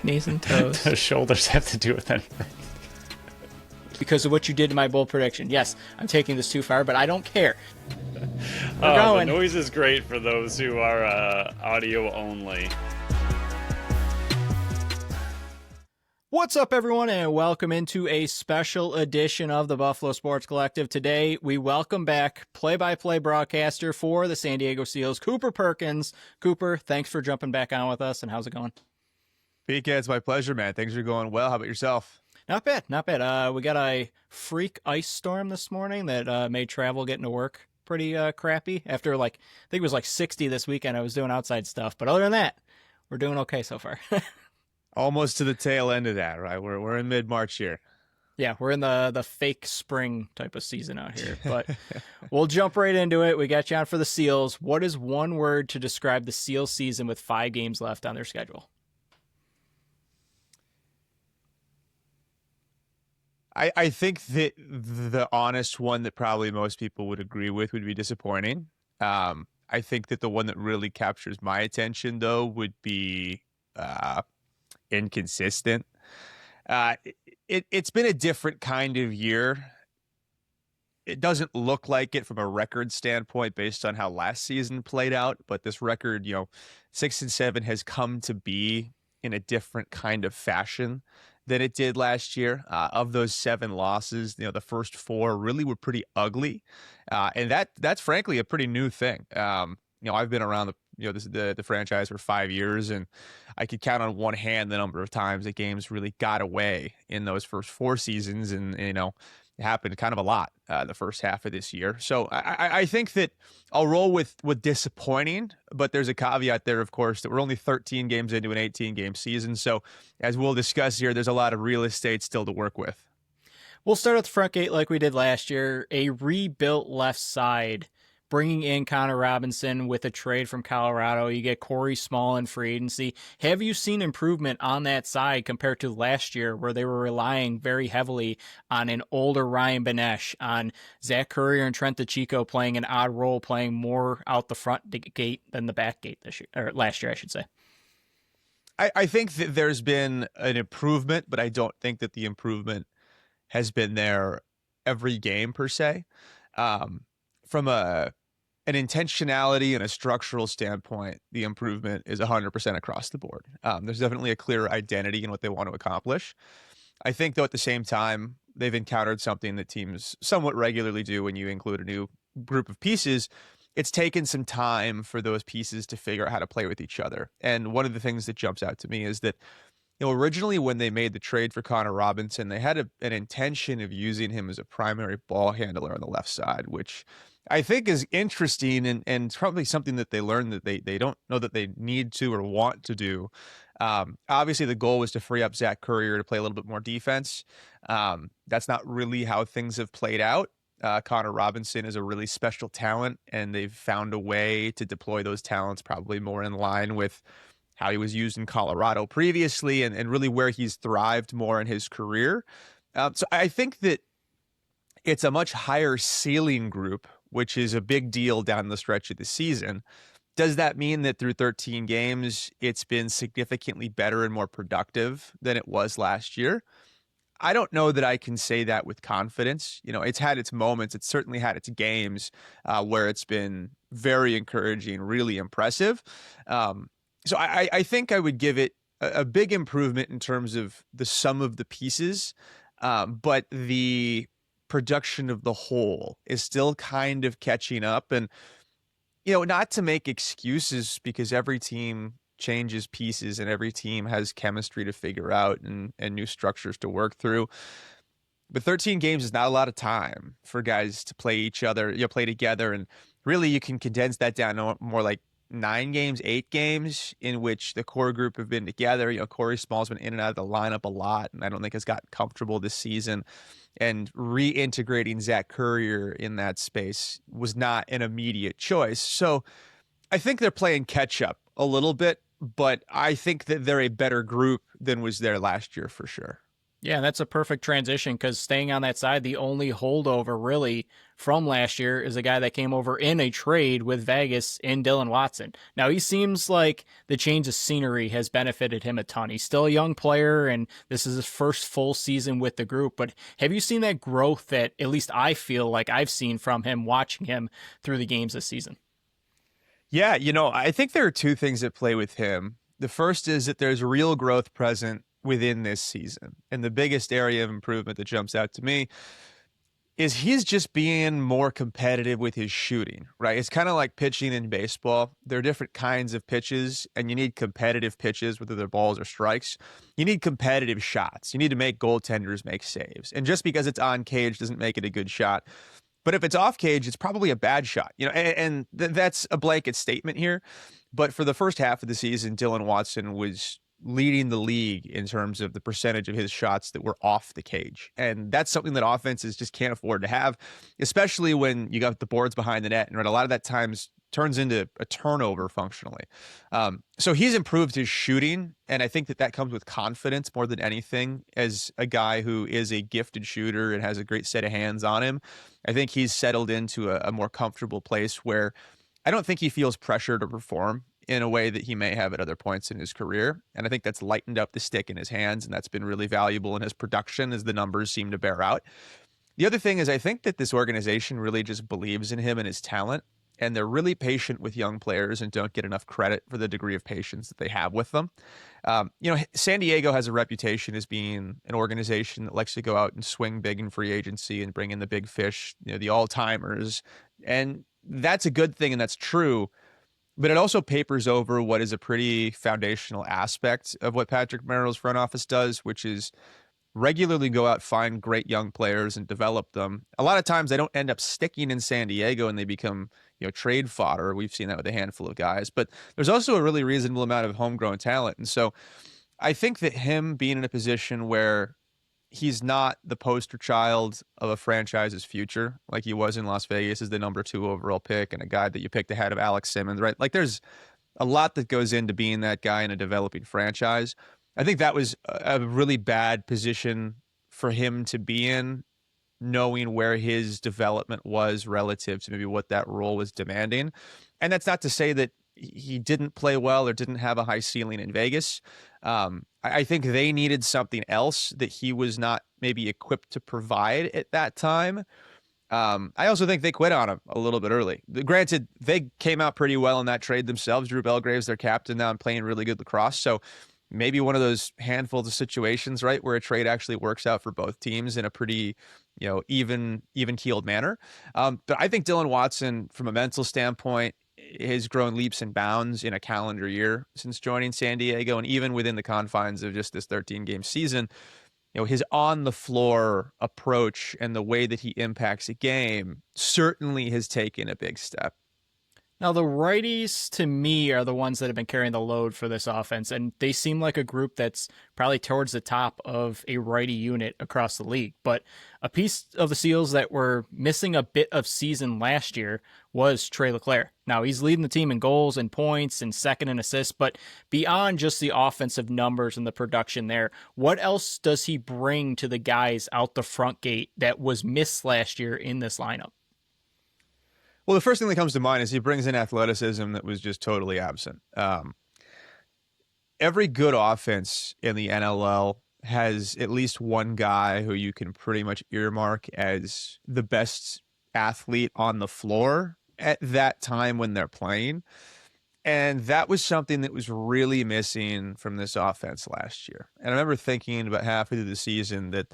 Knees and toes. The shoulders have to do with anything. Because of what you did to my bold prediction. Yes, I'm taking this too far, but I don't care. We're The going. noise is great for those who are audio only. What's up, everyone, and welcome into a special edition of the Buffalo Sports Collective. Today, we welcome back play-by-play broadcaster for the San Diego Seals, Cooper Perkins. Cooper, thanks for jumping back on with us, and how's it going? PK, it's my pleasure, man. Things are going well. How about yourself? Not bad, not bad. We got a freak ice storm this morning that made travel getting to work pretty crappy. After, I think it was 60 this weekend, I was doing outside stuff. But other than that, we're doing okay so far. Almost to the tail end of that, right? We're in mid-March here. Yeah, we're in the fake spring type of season out here. But we'll jump right into it. We got you on for the Seals. What is one word to describe the Seals season with 5 games left on their schedule? I think that the honest one that probably most people would agree with would be disappointing. I think that the one that really captures my attention, though, would be inconsistent. It's been a different kind of year. It doesn't look like it from a record standpoint based on how last season played out, but this record, 6-7 has come to be in a different kind of fashion than it did last year. Of those 7 losses, the first 4 really were pretty ugly, and that's frankly a pretty new thing. I've been around the franchise for 5 years, and I could count on one hand the number of times that games really got away in those first 4 seasons, and it happened kind of a lot the first half of this year. So I think that I'll roll with disappointing, but there's a caveat there, of course, that we're only 13 games into an 18-game season. So as we'll discuss here, there's a lot of real estate still to work with. We'll start at the front gate like we did last year. A rebuilt left side, bringing in Connor Robinson with a trade from Colorado. You get Corey Small in free agency. Have you seen improvement on that side compared to last year where they were relying very heavily on an older Ryan Benesh, on Zach Currier and Trent DeChico playing an odd role, playing more out the front gate than the back gate this year, or last year, I should say? I think that there's been an improvement, but I don't think that the improvement has been there every game per se. From an intentionality and a structural standpoint, the improvement is 100% across the board. There's definitely a clear identity in what they want to accomplish. I think, though, at the same time, they've encountered something that teams somewhat regularly do when you include a new group of pieces. It's taken some time for those pieces to figure out how to play with each other. And one of the things that jumps out to me is that originally when they made the trade for Connor Robinson, they had an intention of using him as a primary ball handler on the left side, which I think is interesting and probably something that they learned that they don't know that they need to or want to do. Obviously, the goal was to free up Zach Currier to play a little bit more defense. That's not really how things have played out. Connor Robinson is a really special talent, and they've found a way to deploy those talents probably more in line with how he was used in Colorado previously and really where he's thrived more in his career. So I think that it's a much higher ceiling group, which is a big deal down the stretch of the season. Does that mean that through 13 games, it's been significantly better and more productive than it was last year? I don't know that I can say that with confidence. It's had its moments. It's certainly had its games where it's been very encouraging, really impressive. So I think I would give it a big improvement in terms of the sum of the pieces, but the production of the whole is still kind of catching up. And, not to make excuses because every team changes pieces and every team has chemistry to figure out and new structures to work through. But 13 games is not a lot of time for guys to play each other, play together. And really you can condense that down to more like 9 games, 8 games in which the core group have been together. Corey Small's been in and out of the lineup a lot, and I don't think has gotten comfortable this season. And reintegrating Zach Currier in that space was not an immediate choice. So I think they're playing catch up a little bit, but I think that they're a better group than was there last year for sure. Yeah, that's a perfect transition because staying on that side, the only holdover really from last year is a guy that came over in a trade with Vegas in Dylan Watson. Now, he seems like the change of scenery has benefited him a ton. He's still a young player, and this is his first full season with the group. But have you seen that growth that at least I feel like I've seen from him watching him through the games this season? Yeah, I think there are two things at play with him. The first is that there's real growth present within this season. And the biggest area of improvement that jumps out to me is he's just being more competitive with his shooting, right? It's kind of like pitching in baseball. There are different kinds of pitches, and you need competitive pitches, whether they're balls or strikes. You need competitive shots. You need to make goaltenders make saves. And just because it's on cage doesn't make it a good shot. But if it's off cage, it's probably a bad shot, that's a blanket statement here. But for the first half of the season, Dylan Watson was leading the league in terms of the percentage of his shots that were off the cage. And that's something that offenses just can't afford to have, especially when you got the boards behind the net. And a lot of that times turns into a turnover functionally. So he's improved his shooting. And I think that comes with confidence more than anything as a guy who is a gifted shooter and has a great set of hands on him. I think he's settled into a more comfortable place where I don't think he feels pressure to perform in a way that he may have at other points in his career. And I think that's lightened up the stick in his hands, and that's been really valuable in his production as the numbers seem to bear out. The other thing is I think that this organization really just believes in him and his talent, and they're really patient with young players and don't get enough credit for the degree of patience that they have with them. San Diego has a reputation as being an organization that likes to go out and swing big in free agency and bring in the big fish, the all-timers. And that's a good thing, and that's true. But it also papers over what is a pretty foundational aspect of what Patrick Merrill's front office does, which is regularly go out, find great young players and develop them. A lot of times they don't end up sticking in San Diego and they become, trade fodder. We've seen that with a handful of guys, but there's also a really reasonable amount of homegrown talent. And so I think that him being in a position where he's not the poster child of a franchise's future like he was in Las Vegas as the number 2 overall pick and a guy that you picked ahead of Alex Simmons, right? Like there's a lot that goes into being that guy in a developing franchise. I think that was a really bad position for him to be in, knowing where his development was relative to maybe what that role was demanding. And that's not to say that he didn't play well or didn't have a high ceiling in Vegas. I think they needed something else that he was not maybe equipped to provide at that time. I also think they quit on him a little bit early. Granted, they came out pretty well in that trade themselves. Drew Belgrave's their captain now and playing really good lacrosse. So maybe one of those handfuls of situations, right, where a trade actually works out for both teams in a pretty, even keeled manner. But I think Dylan Watson, from a mental standpoint, has grown leaps and bounds in a calendar year since joining San Diego, and even within the confines of just this 13-game season, his on the floor approach and the way that he impacts a game certainly has taken a big step. Now, the righties, to me, are the ones that have been carrying the load for this offense, and they seem like a group that's probably towards the top of a righty unit across the league. But a piece of the Seals that were missing a bit of season last year was Trey Leclerc. Now, he's leading the team in goals and points and second in assists, but beyond just the offensive numbers and the production there, what else does he bring to the guys out the front gate that was missed last year in this lineup? Well, the first thing that comes to mind is he brings in athleticism that was just totally absent. Every good offense in the NLL has at least one guy who you can pretty much earmark as the best athlete on the floor at that time when they're playing. And that was something that was really missing from this offense last year. And I remember thinking about halfway through the season that,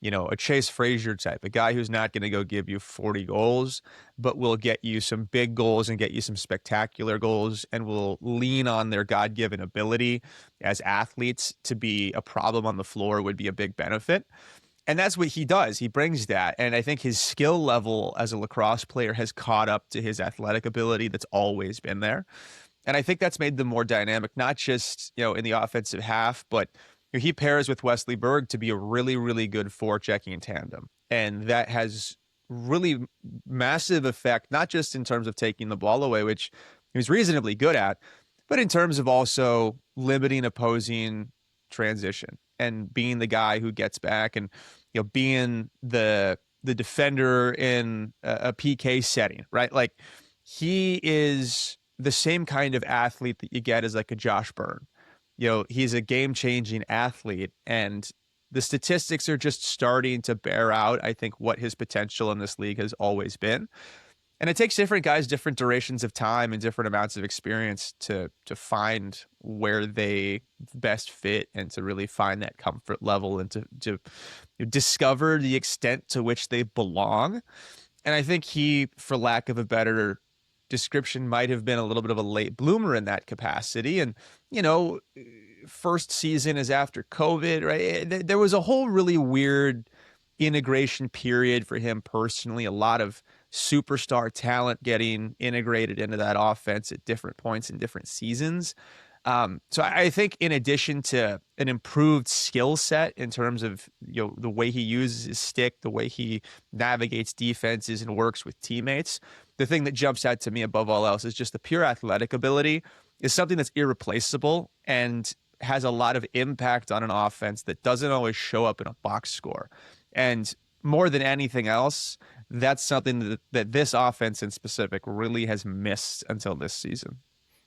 a Chase Frazier type, a guy who's not going to go give you 40 goals, but will get you some big goals and get you some spectacular goals and will lean on their God-given ability as athletes to be a problem on the floor would be a big benefit. And that's what he does. He brings that. And I think his skill level as a lacrosse player has caught up to his athletic ability that's always been there. And I think that's made them more dynamic, not just, in the offensive half, but he pairs with Wesley Berg to be a really, really good forechecking tandem. And that has really massive effect, not just in terms of taking the ball away, which he was reasonably good at, but in terms of also limiting opposing transition and being the guy who gets back, and being the defender in a PK setting, right? Like, he is the same kind of athlete that you get as like a Josh Byrne. He's a game-changing athlete, and the statistics are just starting to bear out, I think, what his potential in this league has always been. And it takes different guys, different durations of time and different amounts of experience to find where they best fit, and to really find that comfort level, and to discover the extent to which they belong. And I think he, for lack of a better description, might have been a little bit of a late bloomer in that capacity. And, first season is after COVID, right? There was a whole really weird integration period for him personally. A lot of superstar talent getting integrated into that offense at different points in different seasons. So I think, in addition to an improved skill set in terms of the way he uses his stick, the way he navigates defenses and works with teammates, the thing that jumps out to me above all else is just the pure athletic ability is something that's irreplaceable and has a lot of impact on an offense that doesn't always show up in a box score. And more than anything else, that's something that this offense in specific really has missed until this season.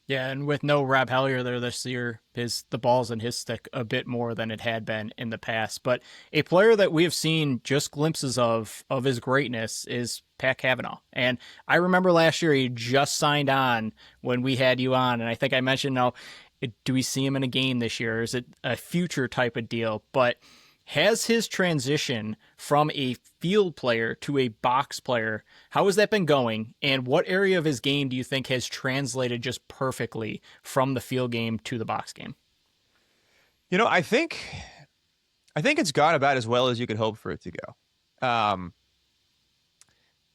Yeah, and with no Rob Hellier there this year, the ball's in his stick a bit more than it had been in the past. But a player that we have seen just glimpses of his greatness is Pat Cavanaugh. And I remember last year he just signed on when we had you on, and I think I mentioned, do we see him in a game this year? Is it a future type of deal? But has his transition from a field player to a box player, how has that been going? And what area of his game do you think has translated just perfectly from the field game to the box game? I think it's gone about as well as you could hope for it to go.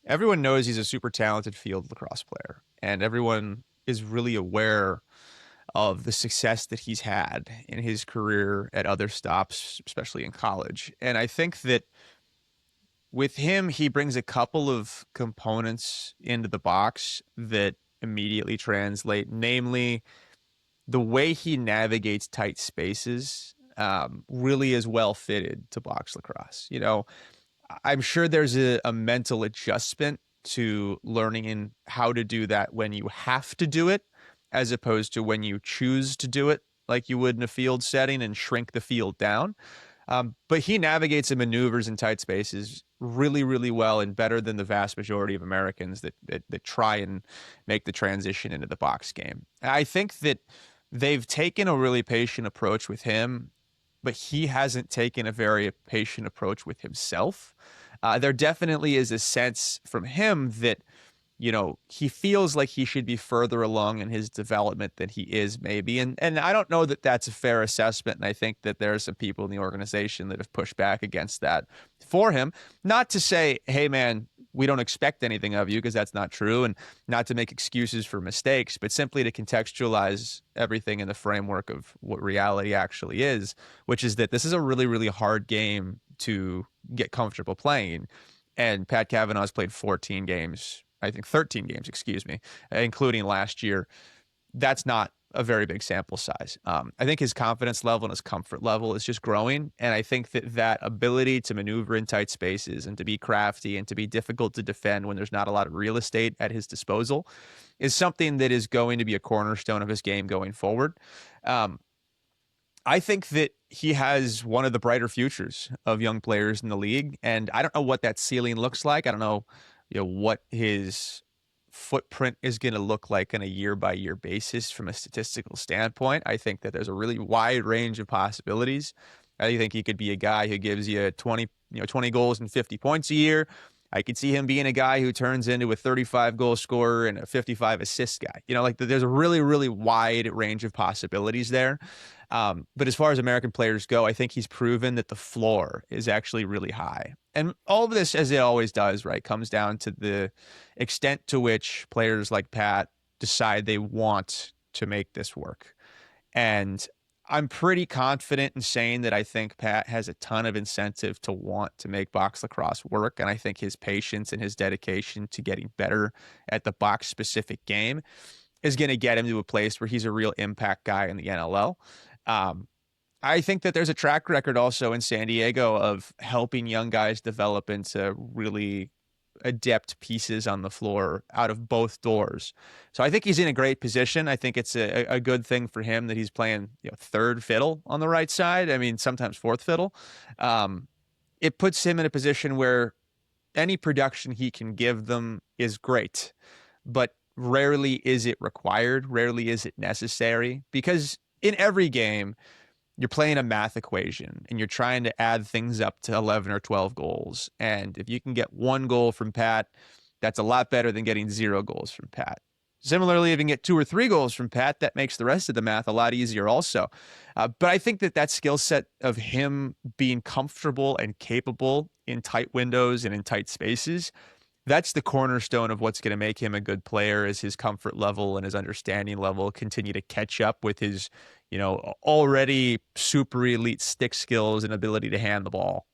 Everyone knows he's a super talented field lacrosse player, and everyone is really aware of the success that he's had in his career at other stops, especially in college. And I think that with him, he brings a couple of components into the box that immediately translate, namely the way he navigates tight spaces really is well fitted to box lacrosse. I'm sure there's a mental adjustment to learning in how to do that when you have to do it, as opposed to when you choose to do it like you would in a field setting and shrink the field down. But he navigates and maneuvers in tight spaces really, really well, and better than the vast majority of Americans that try and make the transition into the box game. I think that they've taken a really patient approach with him, but he hasn't taken a very patient approach with himself. There definitely is a sense from him that he feels like he should be further along in his development than he is, maybe. And I don't know that that's a fair assessment. And I think that there are some people in the organization that have pushed back against that for him. Not to say, hey, man, we don't expect anything of you, because that's not true. And not to make excuses for mistakes, but simply to contextualize everything in the framework of what reality actually is, which is that this is a really, really hard game to get comfortable playing. And Pat Cavanaugh's played 13 games, including last year. That's not a very big sample size. I think his confidence level and his comfort level is just growing. And I think that ability to maneuver in tight spaces and to be crafty and to be difficult to defend when there's not a lot of real estate at his disposal is something that is going to be a cornerstone of his game going forward. I think that he has one of the brighter futures of young players in the league. And I don't know what that ceiling looks like. I don't know what his footprint is going to look like on a year-by-year basis from a statistical standpoint. I think that there's a really wide range of possibilities. I think he could be a guy who gives you 20 goals and 50 points a year. I could see him being a guy who turns into a 35 goal scorer and a 55 assist guy. There's a really, really wide range of possibilities there. But as far as American players go, I think he's proven that the floor is actually really high. And all of this, as it always does, right, comes down to the extent to which players like Pat decide they want to make this work. And I'm pretty confident in saying that I think Pat has a ton of incentive to want to make box lacrosse work. And I think his patience and his dedication to getting better at the box specific game is going to get him to a place where he's a real impact guy in the NLL. I think that there's a track record also in San Diego of helping young guys develop into really adept pieces on the floor out of both doors. So I think he's in a great position. I think it's a good thing for him that he's playing, third fiddle on the right side. I mean, sometimes fourth fiddle. Um, it puts him in a position where any production he can give them is great, but rarely is it required. Rarely is it necessary because in every game, you're playing a math equation and you're trying to add things up to 11 or 12 goals. And if you can get one goal from Pat, that's a lot better than getting 0 goals from Pat. Similarly, if you can get 2 or 3 goals from Pat, that makes the rest of the math a lot easier also. But I think that that skill set of him being comfortable and capable in tight windows and in tight spaces, that's the cornerstone of what's going to make him a good player as his comfort level and his understanding level continue to catch up with his, already super elite stick skills and ability to hand the ball.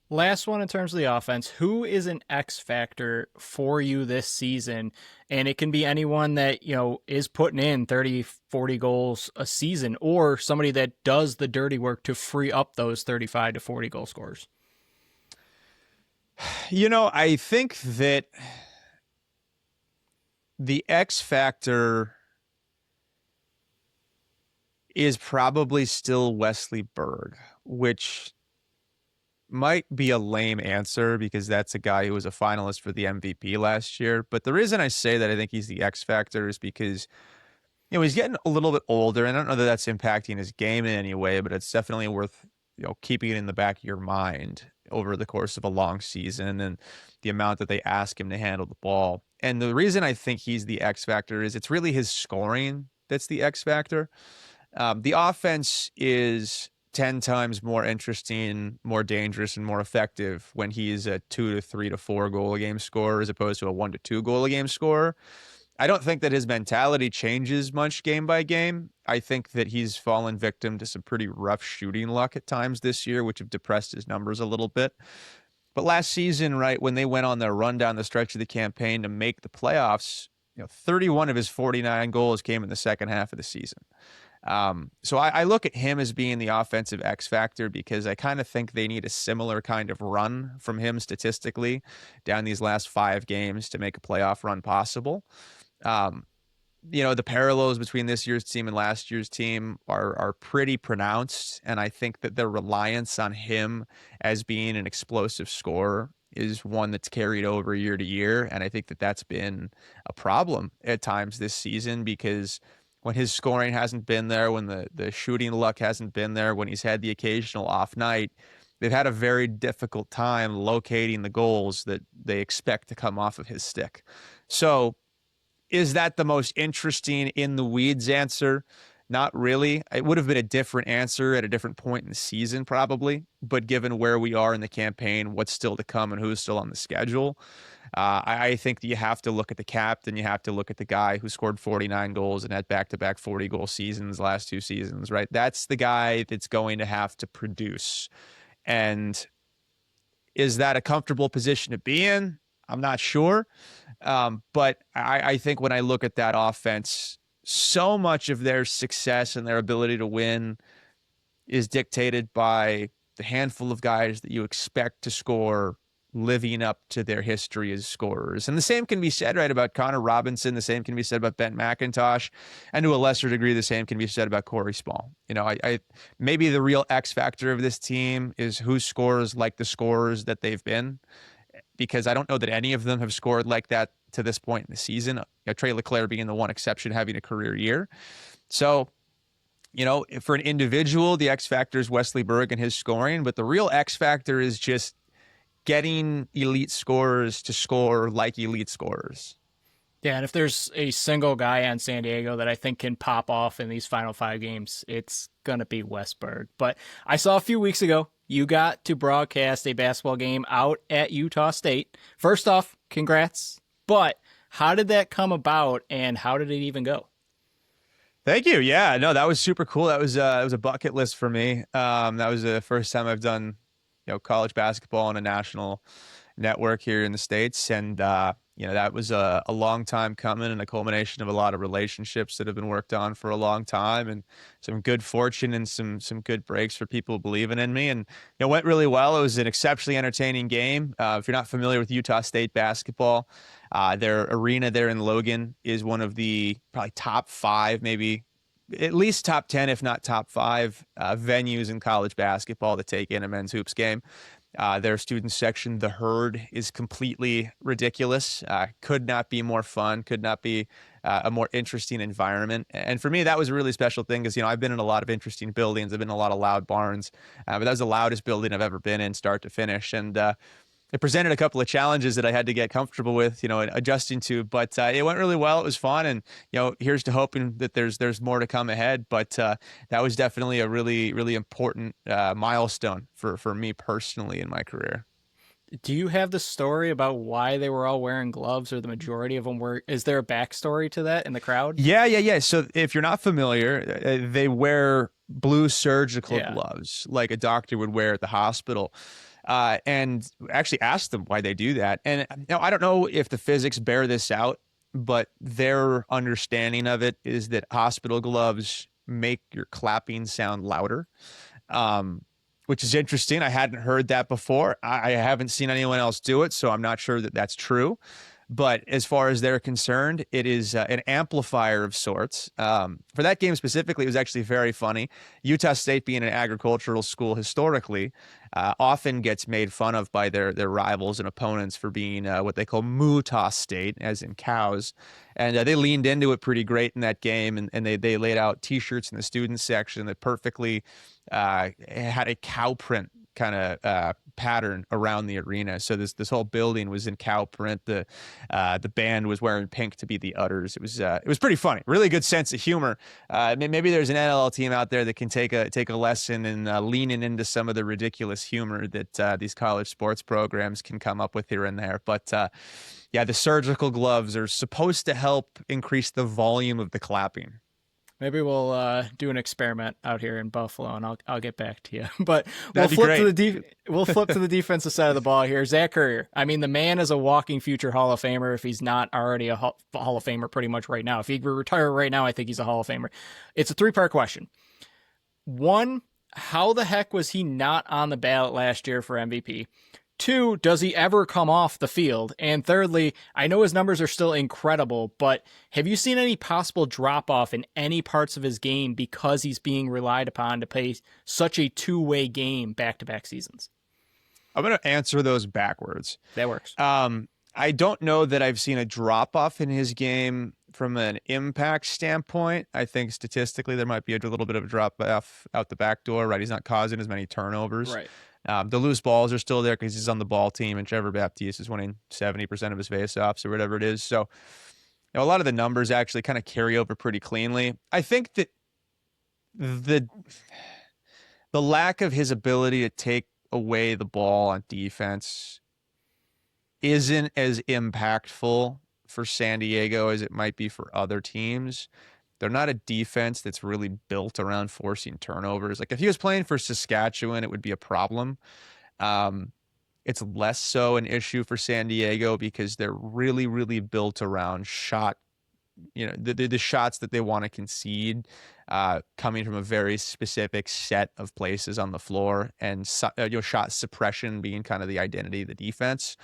Last one in terms of the offense, who is an X factor for you this season? And it can be anyone that, is putting in 30, 40 goals a season or somebody that does the dirty work to free up those 35 to 40 goal scorers. I think that the X factor is probably still Wesley Berg, which might be a lame answer because that's a guy who was a finalist for the MVP last year. But the reason I say that I think he's the X factor is because, he's getting a little bit older. And I don't know that that's impacting his game in any way, but it's definitely worth, keeping it in the back of your mind over the course of a long season and the amount that they ask him to handle the ball. And the reason I think he's the X factor is it's really his scoring that's the X factor. The offense is 10 times more interesting, more dangerous, and more effective when he's a 2 to 3 to 4 goal a game scorer as opposed to a 1 to 2 goal a game scorer. I don't think that his mentality changes much game by game. I think that he's fallen victim to some pretty rough shooting luck at times this year, which have depressed his numbers a little bit. But last season, right, when they went on their run down the stretch of the campaign to make the playoffs, 31 of his 49 goals came in the second half of the season. So I look at him as being the offensive X factor because I kind of think they need a similar kind of run from him statistically down these last 5 games to make a playoff run possible. The parallels between this year's team and last year's team are pretty pronounced. And I think that their reliance on him as being an explosive scorer is one that's carried over year to year. And I think that that's been a problem at times this season because when his scoring hasn't been there, when the shooting luck hasn't been there, when he's had the occasional off night, they've had a very difficult time locating the goals that they expect to come off of his stick. So is that the most interesting in the weeds answer? Not really. It would have been a different answer at a different point in the season, probably. But given where we are in the campaign, what's still to come and who's still on the schedule, I think that you have to look at the captain. You have to look at the guy who scored 49 goals and had back-to-back 40-goal seasons last 2 seasons, right? That's the guy that's going to have to produce. And is that a comfortable position to be in? I'm not sure. But I think when I look at that offense, so much of their success and their ability to win is dictated by the handful of guys that you expect to score living up to their history as scorers. And the same can be said, right, about Connor Robinson. The same can be said about Ben McIntosh. And to a lesser degree, the same can be said about Corey Small. I maybe the real X factor of this team is who scores like the scorers that they've been, because I don't know that any of them have scored like that to this point in the season. Trey Leclerc being the one exception, having a career year. So, for an individual, the X factor is Wesley Berg and his scoring, but the real X factor is just getting elite scorers to score like elite scorers. Yeah, and if there's a single guy on San Diego that I think can pop off in these final 5 games, it's going to be Wes Berg. But I saw a few weeks ago, you got to broadcast a basketball game out at Utah State. First off, congrats. But how did that come about, and how did it even go? Thank you. Yeah, no, that was super cool. That was a bucket list for me. That was the first time I've done college basketball on a national network here in the States. And, That was a long time coming and a culmination of a lot of relationships that have been worked on for a long time, and some good fortune and some good breaks for people believing in me. And it went really well. It was an exceptionally entertaining game. If you're not familiar with Utah State basketball, their arena there in Logan is one of the probably top five, maybe at least top 10, if not top five, venues in college basketball to take in a men's hoops game. Their student section, the Herd, is completely ridiculous. Could not be more fun. Could not be a more interesting environment. And for me, that was a really special thing because, I've been in a lot of interesting buildings. I've been in a lot of loud barns, but that was the loudest building I've ever been in, start to finish. And it presented a couple of challenges that I had to get comfortable with, adjusting to. But it went really well. It was fun, and here's to hoping that there's more to come ahead. But that was definitely a really, really important milestone for me personally in my career. Do you have the story about why they were all wearing gloves, or the majority of them were? Is there a backstory to that in the crowd? Yeah. So if you're not familiar, they wear blue surgical Yeah. gloves like a doctor would wear at the hospital. And actually asked them why they do that. And I don't know if the physics bear this out, but their understanding of it is that hospital gloves make your clapping sound louder, which is interesting. I hadn't heard that before. I haven't seen anyone else do it, so I'm not sure that that's true. But as far as they're concerned, it is an amplifier of sorts. For that game specifically, it was actually very funny. Utah State, being an agricultural school historically, often gets made fun of by their rivals and opponents for being what they call Mutah State, as in cows. And they leaned into it pretty great in that game, and they laid out T-shirts in the student section that perfectly had a cow print kind of pattern around the arena. So this whole building was in cow print. The band was wearing pink to be the Udders. It was pretty funny. Really good sense of humor. Maybe there's an NLL team out there that can take a lesson in leaning into some of the ridiculous humor that these college sports programs can come up with here and there. But yeah, the surgical gloves are supposed to help increase the volume of the clapping. Maybe we'll do an experiment out here in Buffalo, and I'll get back to you. But we'll That'd be flip great. to we'll flip to the defensive side of the ball here. Zach Currier. I mean, the man is a walking future Hall of Famer if he's not already a Hall of Famer pretty much right now. If he were retire right now, I think he's a Hall of Famer. It's a three-part question. One, how the heck was he not on the ballot last year for MVP? Two, does he ever come off the field? And thirdly, I know his numbers are still incredible, but have you seen any possible drop-off in any parts of his game because he's being relied upon to play such a two-way game back-to-back seasons? I'm going to answer those backwards. That works. I don't know that I've seen a drop-off in his game from an impact standpoint. I think statistically there might be a little bit of a drop-off out the back door, right? He's not causing as many turnovers. Right. The loose balls are still there because he's on the ball team, and Trevor Baptiste is winning 70% of his faceoffs or whatever it is. So, a lot of the numbers actually kind of carry over pretty cleanly. I think that the lack of his ability to take away the ball on defense isn't as impactful for San Diego as it might be for other teams. They're not a defense that's really built around forcing turnovers. Like if he was playing for Saskatchewan, it would be a problem. It's less so an issue for San Diego because they're really, really built around shot, the shots that they want to concede, coming from a very specific set of places on the floor, and shot suppression being kind of the identity of the defense.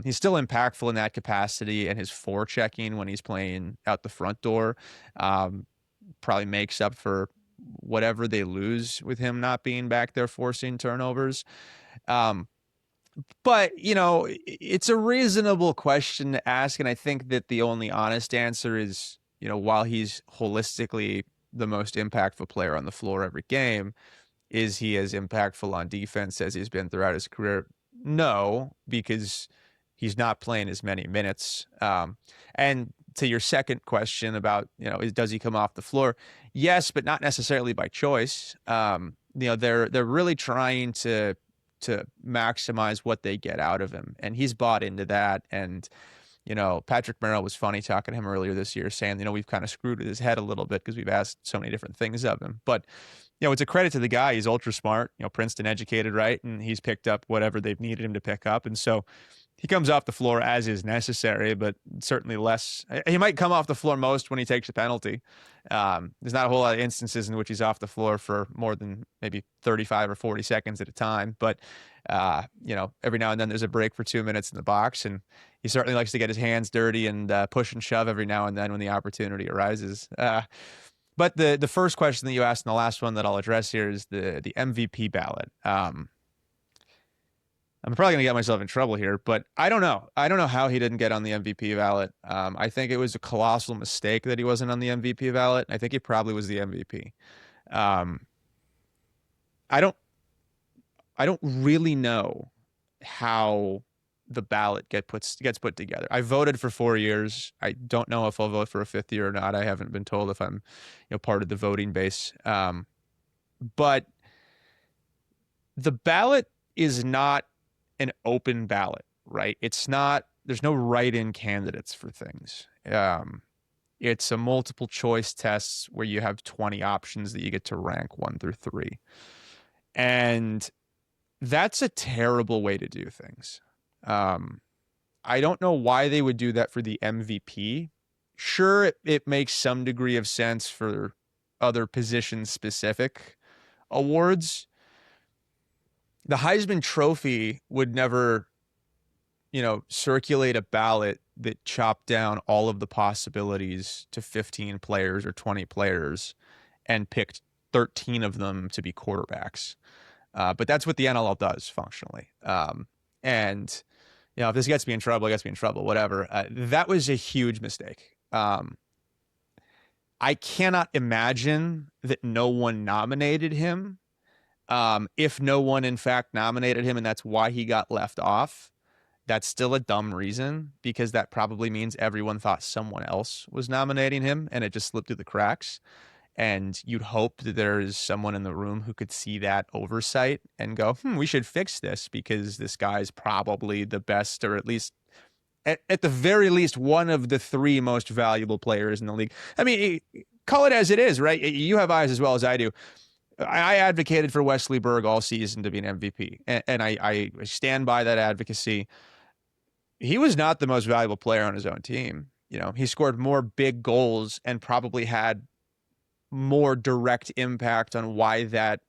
He's still impactful in that capacity, and his forechecking when he's playing out the front door probably makes up for whatever they lose with him not being back there forcing turnovers. But, it's a reasonable question to ask, and I think that the only honest answer is, while he's holistically the most impactful player on the floor every game, is he as impactful on defense as he's been throughout his career? No, because he's not playing as many minutes. And to your second question about, does he come off the floor? Yes, but not necessarily by choice. They're really trying to maximize what they get out of him, and he's bought into that. And Patrick Merrill was funny talking to him earlier this year, saying we've kind of screwed with his head a little bit because we've asked so many different things of him. But it's a credit to the guy. He's ultra smart, Princeton educated, right? And he's picked up whatever they've needed him to pick up. And so he comes off the floor as is necessary, but certainly less. He might come off the floor most when he takes a penalty. There's not a whole lot of instances in which he's off the floor for more than maybe 35 or 40 seconds at a time. But, every now and then there's a break for 2 minutes in the box, and he certainly likes to get his hands dirty and push and shove every now and then when the opportunity arises. But the first question that you asked and the last one that I'll address here is the MVP ballot. I'm probably going to get myself in trouble here, but I don't know. I don't know how he didn't get on the MVP ballot. I think it was a colossal mistake that he wasn't on the MVP ballot. I think he probably was the MVP. I don't really know how the ballot gets put together. I voted for 4 years. I don't know if I'll vote for a fifth year or not. I haven't been told if I'm, part of the voting base. But the ballot is not an open ballot, right? It's not, there's no write-in candidates for things. It's a multiple choice test where you have 20 options that you get to rank 1 through 3. And that's a terrible way to do things. I don't know why they would do that for the MVP. Sure, it makes some degree of sense for other position specific awards. The Heisman Trophy would never, circulate a ballot that chopped down all of the possibilities to 15 players or 20 players and picked 13 of them to be quarterbacks. But that's what the NLL does functionally. And, if this gets me in trouble, it gets me in trouble, whatever. That was a huge mistake. I cannot imagine that no one nominated him. If no one in fact nominated him and that's why he got left off, that's still a dumb reason, because that probably means everyone thought someone else was nominating him and it just slipped through the cracks. And you'd hope that there is someone in the room who could see that oversight and go, we should fix this because this guy's probably the best, or at least at the very least one of the 3 most valuable players in the league. I mean, call it as it is, right? You have eyes as well as I do. I advocated for Wesley Berg all season to be an MVP, and I stand by that advocacy. He was not the most valuable player on his own team. He scored more big goals and probably had more direct impact on why that,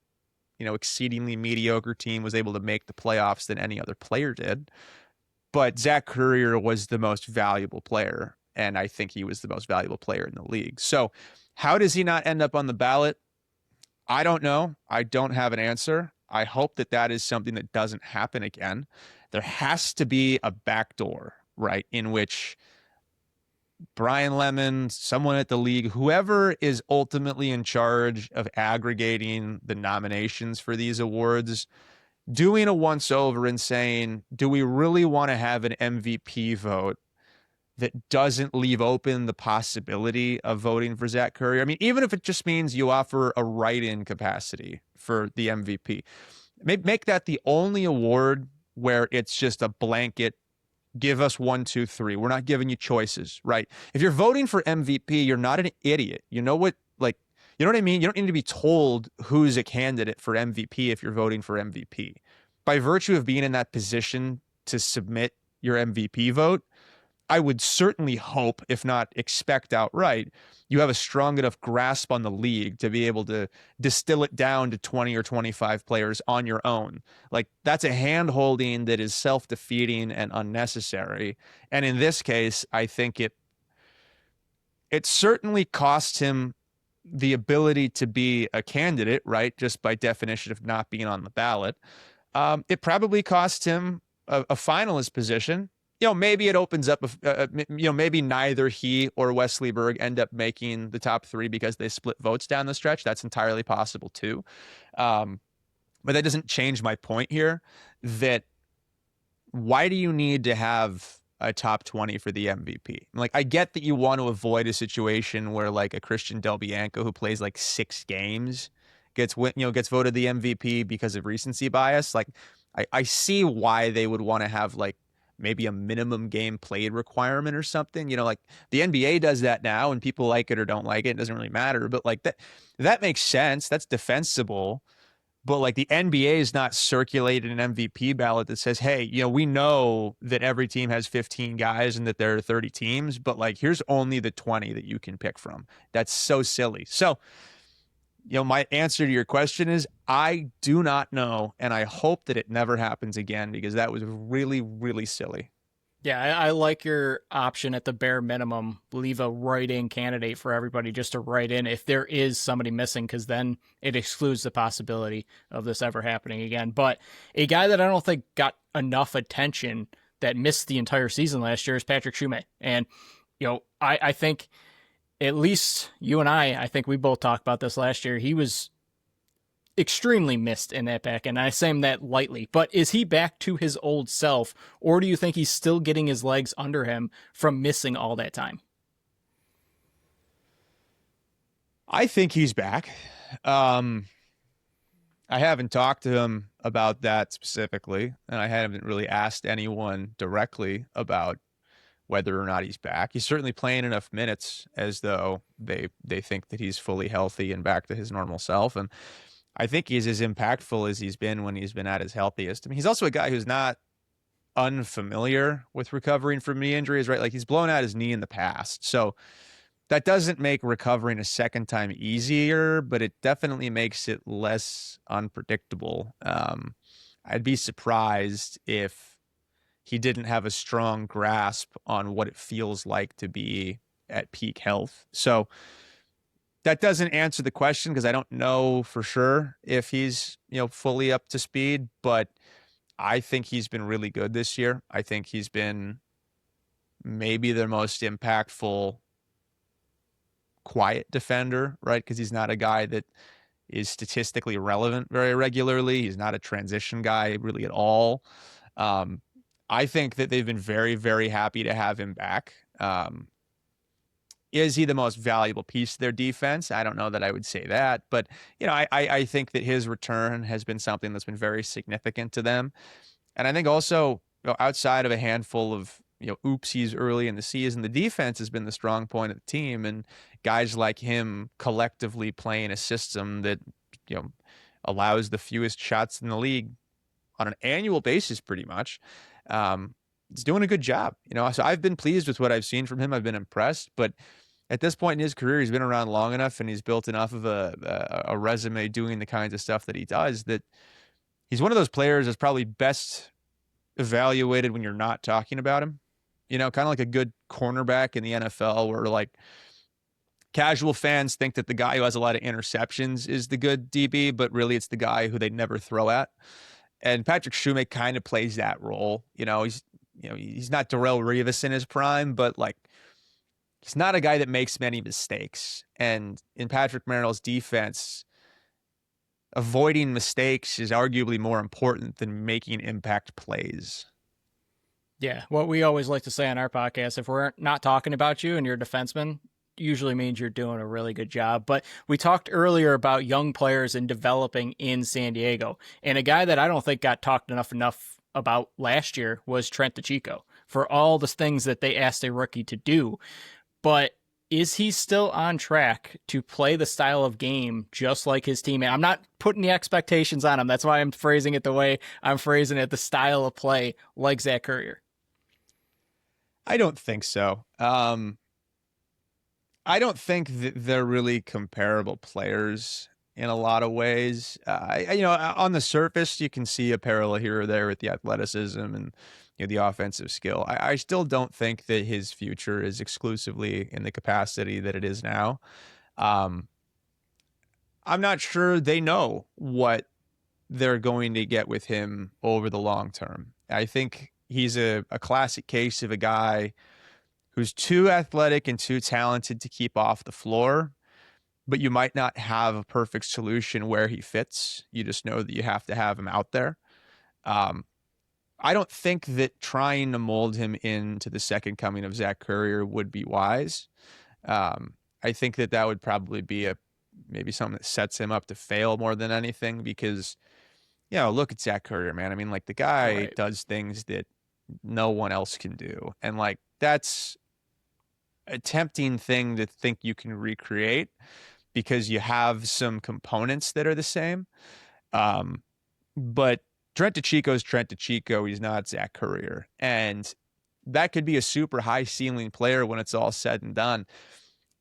exceedingly mediocre team was able to make the playoffs than any other player did. But Zach Currier was the most valuable player, and I think he was the most valuable player in the league. So how does he not end up on the ballot? I don't know. I don't have an answer. I hope that is something that doesn't happen again. There has to be a backdoor, right, in which Brian Lemon, someone at the league, whoever is ultimately in charge of aggregating the nominations for these awards, doing a once over and saying, do we really want to have an MVP vote that doesn't leave open the possibility of voting for Zach Currier? I mean, even if it just means you offer a write-in capacity for the MVP, make that the only award where it's just a blanket, give us 1, 2, 3. We're not giving you choices, right? If you're voting for MVP, you're not an idiot. You know what I mean? You don't need to be told who's a candidate for MVP if you're voting for MVP. By virtue of being in that position to submit your MVP vote, I would certainly hope, if not expect outright, you have a strong enough grasp on the league to be able to distill it down to 20 or 25 players on your own. Like, that's a hand-holding that is self-defeating and unnecessary. And in this case, I think it certainly cost him the ability to be a candidate, right? Just by definition of not being on the ballot. It probably cost him a finalist position. Maybe it opens up, maybe neither he or Wesley Berg end up making the top 3 because they split votes down the stretch. That's entirely possible too. But that doesn't change my point here, that why do you need to have a top 20 for the MVP? Like, I get that you want to avoid a situation where like a Christian Del Bianco who plays like 6 games gets voted the MVP because of recency bias. Like, I see why they would want to have like maybe a minimum game played requirement or something. Like the NBA does that now, and people like it or don't like it. It doesn't really matter. But like that makes sense. That's defensible. but like the NBA is not circulating an MVP ballot that says, hey, we know that every team has 15 guys and that there are 30 teams, but like here's only the 20 that you can pick from. That's so silly. So, my answer to your question is I do not know, and I hope that it never happens again because that was really, really silly. Yeah, I like your option at the bare minimum. Leave a write-in candidate for everybody just to write in if there is somebody missing, because then it excludes the possibility of this ever happening again. But a guy that I don't think got enough attention that missed the entire season last year is Patrick Shumate. And, I think at least you and I think we both talked about this last year. He was extremely missed in that back end. I say that lightly, but is he back to his old self, or do you think he's still getting his legs under him from missing all that time? I think he's back. I haven't talked to him about that specifically, and I haven't really asked anyone directly about whether or not he's back. He's certainly playing enough minutes as though they think that he's fully healthy and back to his normal self. And I think he's as impactful as he's been when he's been at his healthiest. I mean, he's also a guy who's not unfamiliar with recovering from knee injuries, right? Like he's blown out his knee in the past. So that doesn't make recovering a second time easier, but it definitely makes it less unpredictable. I'd be surprised if he didn't have a strong grasp on what it feels like to be at peak health. So that doesn't answer the question because I don't know for sure if he's, fully up to speed, but I think he's been really good this year. I think he's been maybe the most impactful quiet defender, right? Because he's not a guy that is statistically relevant very regularly. He's not a transition guy really at all. I think that they've been very, very happy to have him back. Is he the most valuable piece of their defense? I don't know that I would say that, but I think that his return has been something that's been very significant to them. And I think also, outside of a handful of oopsies early in the season, the defense has been the strong point of the team, and guys like him collectively playing a system that allows the fewest shots in the league on an annual basis, pretty much. He's doing a good job, So I've been pleased with what I've seen from him. I've been impressed, but at this point in his career, he's been around long enough and he's built enough of a resume doing the kinds of stuff that he does that he's one of those players that's probably best evaluated when you're not talking about him. Kind of like a good cornerback in the NFL where like casual fans think that the guy who has a lot of interceptions is the good DB, but really it's the guy who they never throw at. And Patrick Shumate kind of plays that role. He's not Darrelle Revis in his prime, but like he's not a guy that makes many mistakes. And in Patrick Merrill's defense, avoiding mistakes is arguably more important than making impact plays. Yeah, what we always like to say on our podcast, if we're not talking about you and you're a defenseman, usually means you're doing a really good job. But we talked earlier about young players and developing in San Diego. And a guy that I don't think got talked enough about last year was Trent DeChico for all the things that they asked a rookie to do. But is he still on track to play the style of game just like his teammate? I'm not putting the expectations on him. That's why I'm phrasing it the way I'm phrasing it, the style of play like Zach Currier. I don't think so. I don't think that they're really comparable players in a lot of ways. On the surface, you can see a parallel here or there with the athleticism and the offensive skill. I still don't think that his future is exclusively in the capacity that it is now. I'm not sure they know what they're going to get with him over the long term. I think he's a classic case of a guy who's too athletic and too talented to keep off the floor, but you might not have a perfect solution where he fits. You just know that you have to have him out there. I don't think that trying to mold him into the second coming of Zach Currier would be wise. I think that would probably be maybe something that sets him up to fail more than anything because, look at Zach Currier, man. I mean, like the guy does things that no one else can do. And like, that's a tempting thing to think you can recreate because you have some components that are the same. But Trent DeChico's Trent DeChico. He's not Zach Currier. And that could be a super high ceiling player when it's all said and done.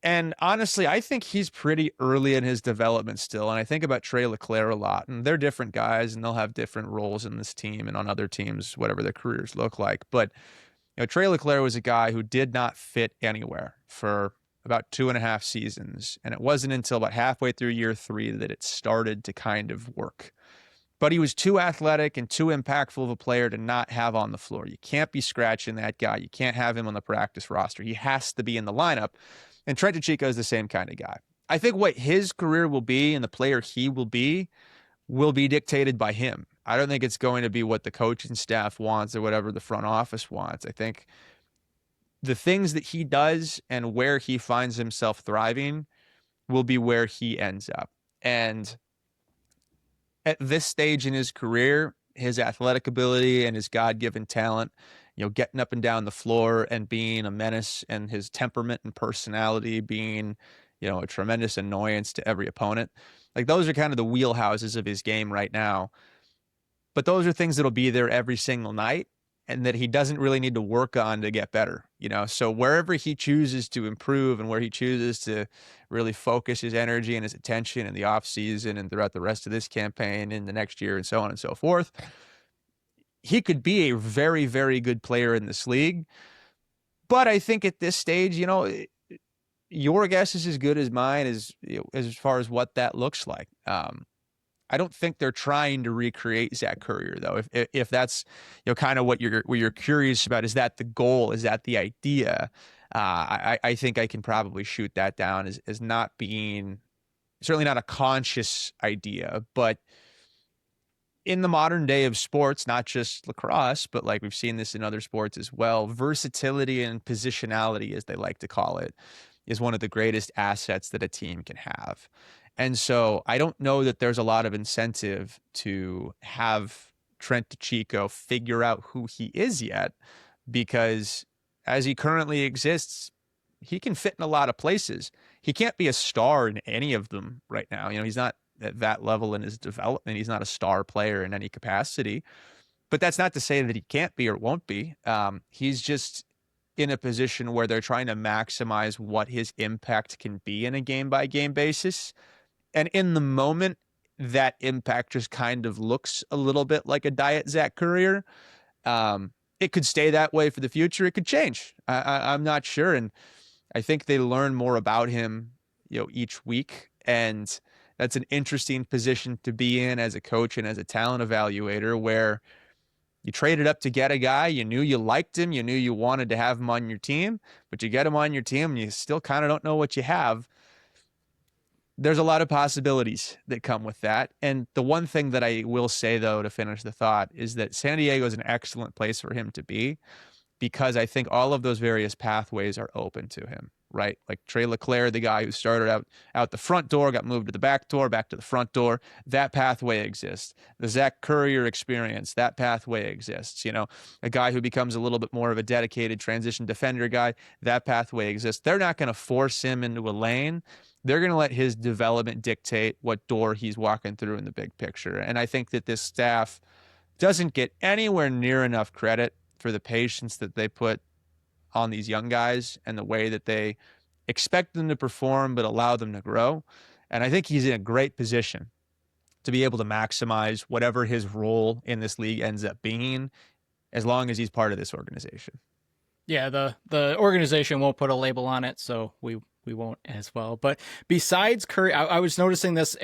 And honestly, I think he's pretty early in his development still. And I think about Trey LeClaire a lot. And they're different guys, and they'll have different roles in this team and on other teams, whatever their careers look like. But Trey LeClaire was a guy who did not fit anywhere for about 2.5 seasons. And it wasn't until about halfway through year 3 that it started to kind of work. But he was too athletic and too impactful of a player to not have on the floor. You can't be scratching that guy. You can't have him on the practice roster. He has to be in the lineup. And Trent DeChico is the same kind of guy. I think what his career will be and the player he will be dictated by him. I don't think it's going to be what the coaching staff wants or whatever the front office wants. I think the things that he does and where he finds himself thriving will be where he ends up. And at this stage in his career, his athletic ability and his God-given talent, getting up and down the floor and being a menace, and his temperament and personality being, a tremendous annoyance to every opponent. Like, those are kind of the wheelhouses of his game right now. But those are things that'll be there every single night, and that he doesn't really need to work on to get better, So wherever he chooses to improve and where he chooses to really focus his energy and his attention in the offseason and throughout the rest of this campaign in the next year and so on and so forth, he could be a very, very good player in this league. But I think at this stage, your guess is as good as mine as far as what that looks like. I don't think they're trying to recreate Zach Currier, though. If that's kind of what you're curious about, is that the goal? Is that the idea? I think I can probably shoot that down as not being, certainly not a conscious idea, but in the modern day of sports, not just lacrosse, but like we've seen this in other sports as well, versatility and positionality, as they like to call it, is one of the greatest assets that a team can have. And so I don't know that there's a lot of incentive to have Trent DeChico figure out who he is yet, because as he currently exists, he can fit in a lot of places. He can't be a star in any of them right now. He's not at that level in his development. He's not a star player in any capacity, but that's not to say that he can't be or won't be. He's just in a position where they're trying to maximize what his impact can be in a game-by-game basis. And in the moment, that impact just kind of looks a little bit like a diet Zach Currier. It could stay that way for the future. It could change. I'm not sure. And I think they learn more about him, each week. And that's an interesting position to be in as a coach and as a talent evaluator, where you traded up to get a guy, you knew you liked him, you knew you wanted to have him on your team, but you get him on your team and you still kind of don't know what you have. There's a lot of possibilities that come with that. And the one thing that I will say, though, to finish the thought, is that San Diego is an excellent place for him to be, because I think all of those various pathways are open to him, right? Like Trey LeClaire, the guy who started out the front door, got moved to the back door, back to the front door. That pathway exists. The Zach Currier experience, that pathway exists. A guy who becomes a little bit more of a dedicated transition defender guy, that pathway exists. They're not going to force him into a lane. They're going to let his development dictate what door he's walking through in the big picture. And I think that this staff doesn't get anywhere near enough credit for the patience that they put on these young guys and the way that they expect them to perform but allow them to grow. And I think he's in a great position to be able to maximize whatever his role in this league ends up being, as long as he's part of this organization. Yeah, the organization won't put a label on it, so we won't as well. But besides Curry, I was noticing this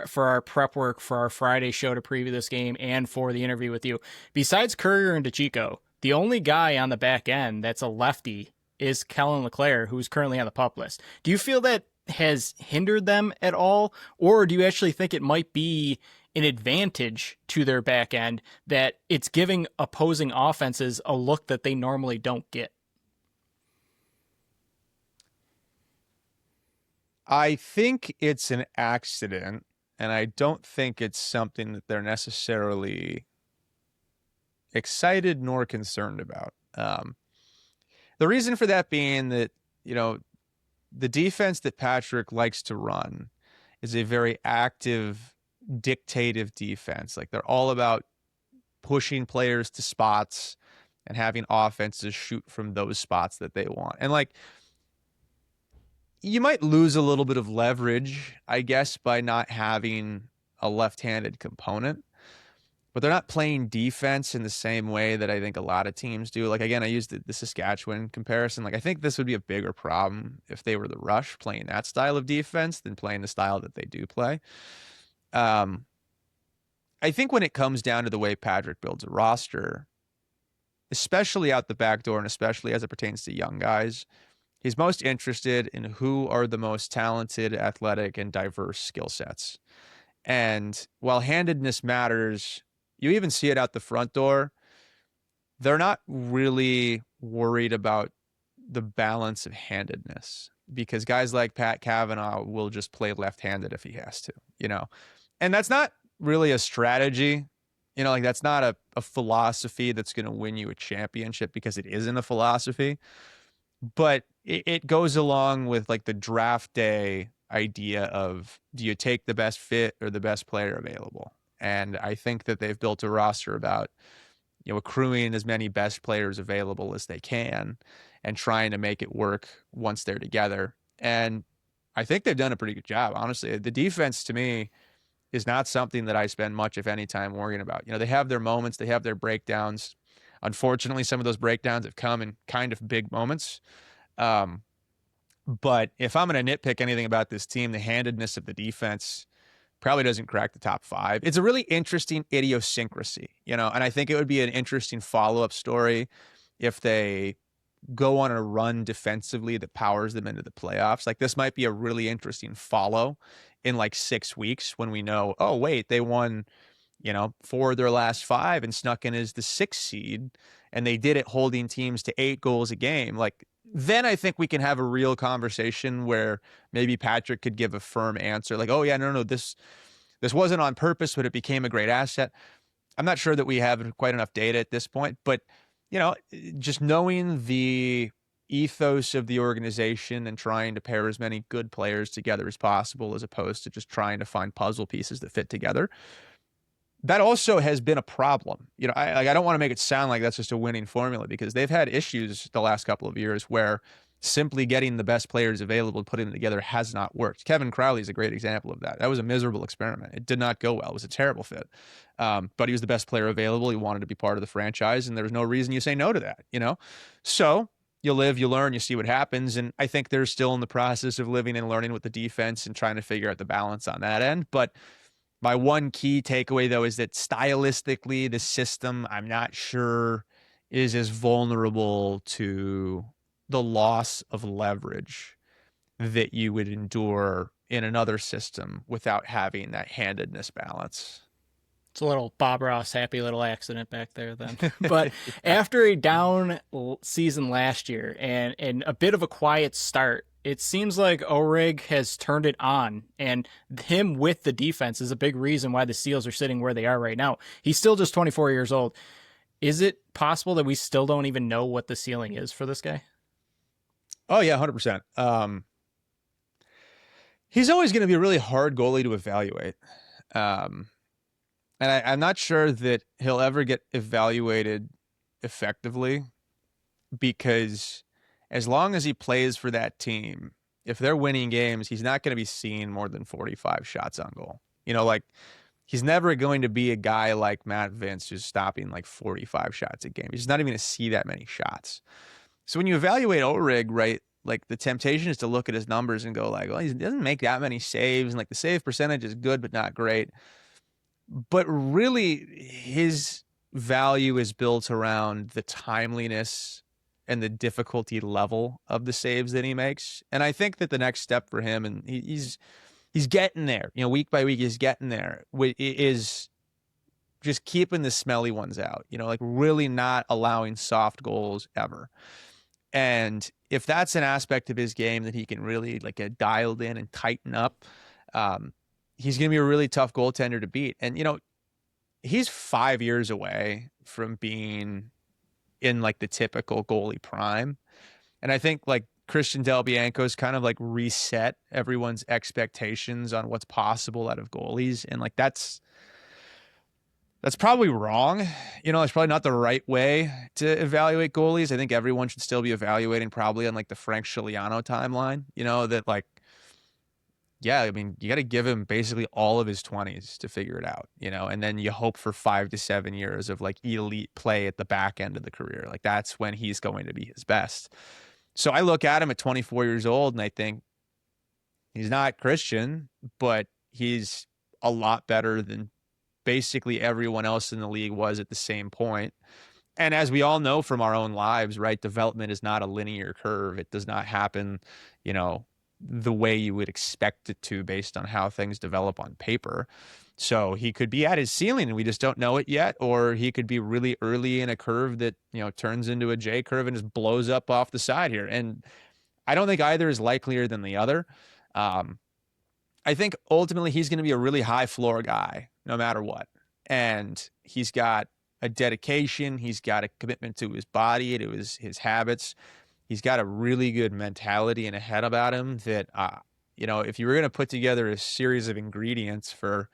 for our prep work for our Friday show to preview this game and for the interview with you. Besides Currier and DeChico, the only guy on the back end that's a lefty is Kellen LeClaire, who's currently on the PUP list. Do you feel that has hindered them at all, or do you actually think it might be an advantage to their back end, that it's giving opposing offenses a look that they normally don't get? I think it's an accident, and I don't think it's something that they're necessarily excited nor concerned about. The reason for that being that, the defense that Patrick likes to run is a very active dictative defense. Like they're all about pushing players to spots and having offenses shoot from those spots that they want. And like you might lose a little bit of leverage, I guess, by not having a left-handed component, but they're not playing defense in the same way that I think a lot of teams do. Like, again, I used the Saskatchewan comparison. Like, I think this would be a bigger problem if they were the Rush playing that style of defense than playing the style that they do play. I think when it comes down to the way Patrick builds a roster, especially out the back door and especially as it pertains to young guys, he's most interested in who are the most talented, athletic, and diverse skill sets. And while handedness matters, you even see it out the front door. They're not really worried about the balance of handedness because guys like Pat Cavanaugh will just play left-handed if he has to, you know? And that's not really a strategy. You know, like that's not a philosophy that's going to win you a championship because it isn't a philosophy. But it goes along with like the draft day idea of do you take the best fit or the best player available? And I think that they've built a roster about, you know, accruing as many best players available as they can and trying to make it work once they're together. And I think they've done a pretty good job. Honestly, the defense to me is not something that I spend much, if any, time worrying about. You know, they have their moments, they have their breakdowns. Unfortunately, some of those breakdowns have come in kind of big moments. But if I'm going to nitpick anything about this team, the handedness of the defense probably doesn't crack the top 5. It's a really interesting idiosyncrasy, you know, and I think it would be an interesting follow-up story if they go on a run defensively that powers them into the playoffs. Like this might be a really interesting follow in like 6 weeks when we know, oh, wait, they won, you know, 4 of their last 5 and snuck in as the 6th seed. And they did it holding teams to 8 goals a game. Like then I think we can have a real conversation where maybe Patrick could give a firm answer. Like, oh yeah, no, this wasn't on purpose, but it became a great asset. I'm not sure that we have quite enough data at this point, but you know, just knowing the ethos of the organization and trying to pair as many good players together as possible, as opposed to just trying to find puzzle pieces that fit together. That also has been a problem. You know, I don't want to make it sound like that's just a winning formula because they've had issues the last couple of years where simply getting the best players available and putting them together has not worked. Kevin Crowley is a great example of that. That was a miserable experiment. It did not go well. It was a terrible fit. But he was the best player available. He wanted to be part of the franchise, and there was no reason you say no to that, you know? So you live, you learn, you see what happens. And I think they're still in the process of living and learning with the defense and trying to figure out the balance on that end. But my one key takeaway, though, is that stylistically, the system, I'm not sure, is as vulnerable to the loss of leverage that you would endure in another system without having that handedness balance. It's a little Bob Ross happy little accident back there then. But after a down season last year and a bit of a quiet start, it seems like O'Rig has turned it on, and him with the defense is a big reason why the Seals are sitting where they are right now. He's still just 24 years old. Is it possible that we still don't even know what the ceiling is for this guy? Oh, yeah, 100%. He's always going to be a really hard goalie to evaluate. And I'm not sure that he'll ever get evaluated effectively because as long as he plays for that team, if they're winning games, he's not going to be seeing more than 45 shots on goal. You know, like he's never going to be a guy like Matt Vince who's stopping like 45 shots a game. He's not even going to see that many shots. So when you evaluate O'Rig, right, like the temptation is to look at his numbers and go like, well, he doesn't make that many saves. And like the save percentage is good, but not great. But really his value is built around the timeliness and the difficulty level of the saves that he makes. And I think that the next step for him, and he's getting there, you know, week by week, he's getting there, is just keeping the smelly ones out, you know, like really not allowing soft goals ever. And if that's an aspect of his game that he can really like get dialed in and tighten up, he's going to be a really tough goaltender to beat. And, you know, he's 5 years away from being in like the typical goalie prime. And I think like Christian Del Bianco's kind of like reset everyone's expectations on what's possible out of goalies. And like that's probably wrong. It's probably not the right way to evaluate goalies. I think everyone should still be evaluating probably on like the Frank Chiliano timeline, that like, yeah, I mean, you got to give him basically all of his 20s to figure it out, and then you hope for 5 to 7 years of like elite play at the back end of the career. Like that's when he's going to be his best. So I look at him at 24 years old and I think he's not Christian, but he's a lot better than basically everyone else in the league was at the same point. And as we all know from our own lives, right, development is not a linear curve. It does not happen, the way you would expect it to based on how things develop on paper. So he could be at his ceiling and we just don't know it yet, or he could be really early in a curve that, turns into a J curve and just blows up off the side here. And I don't think either is likelier than the other. I think ultimately he's going to be a really high floor guy no matter what. And he's got a dedication. He's got a commitment to his body, to his habits. He's got a really good mentality and a head about him that, if you were going to put together a series of ingredients for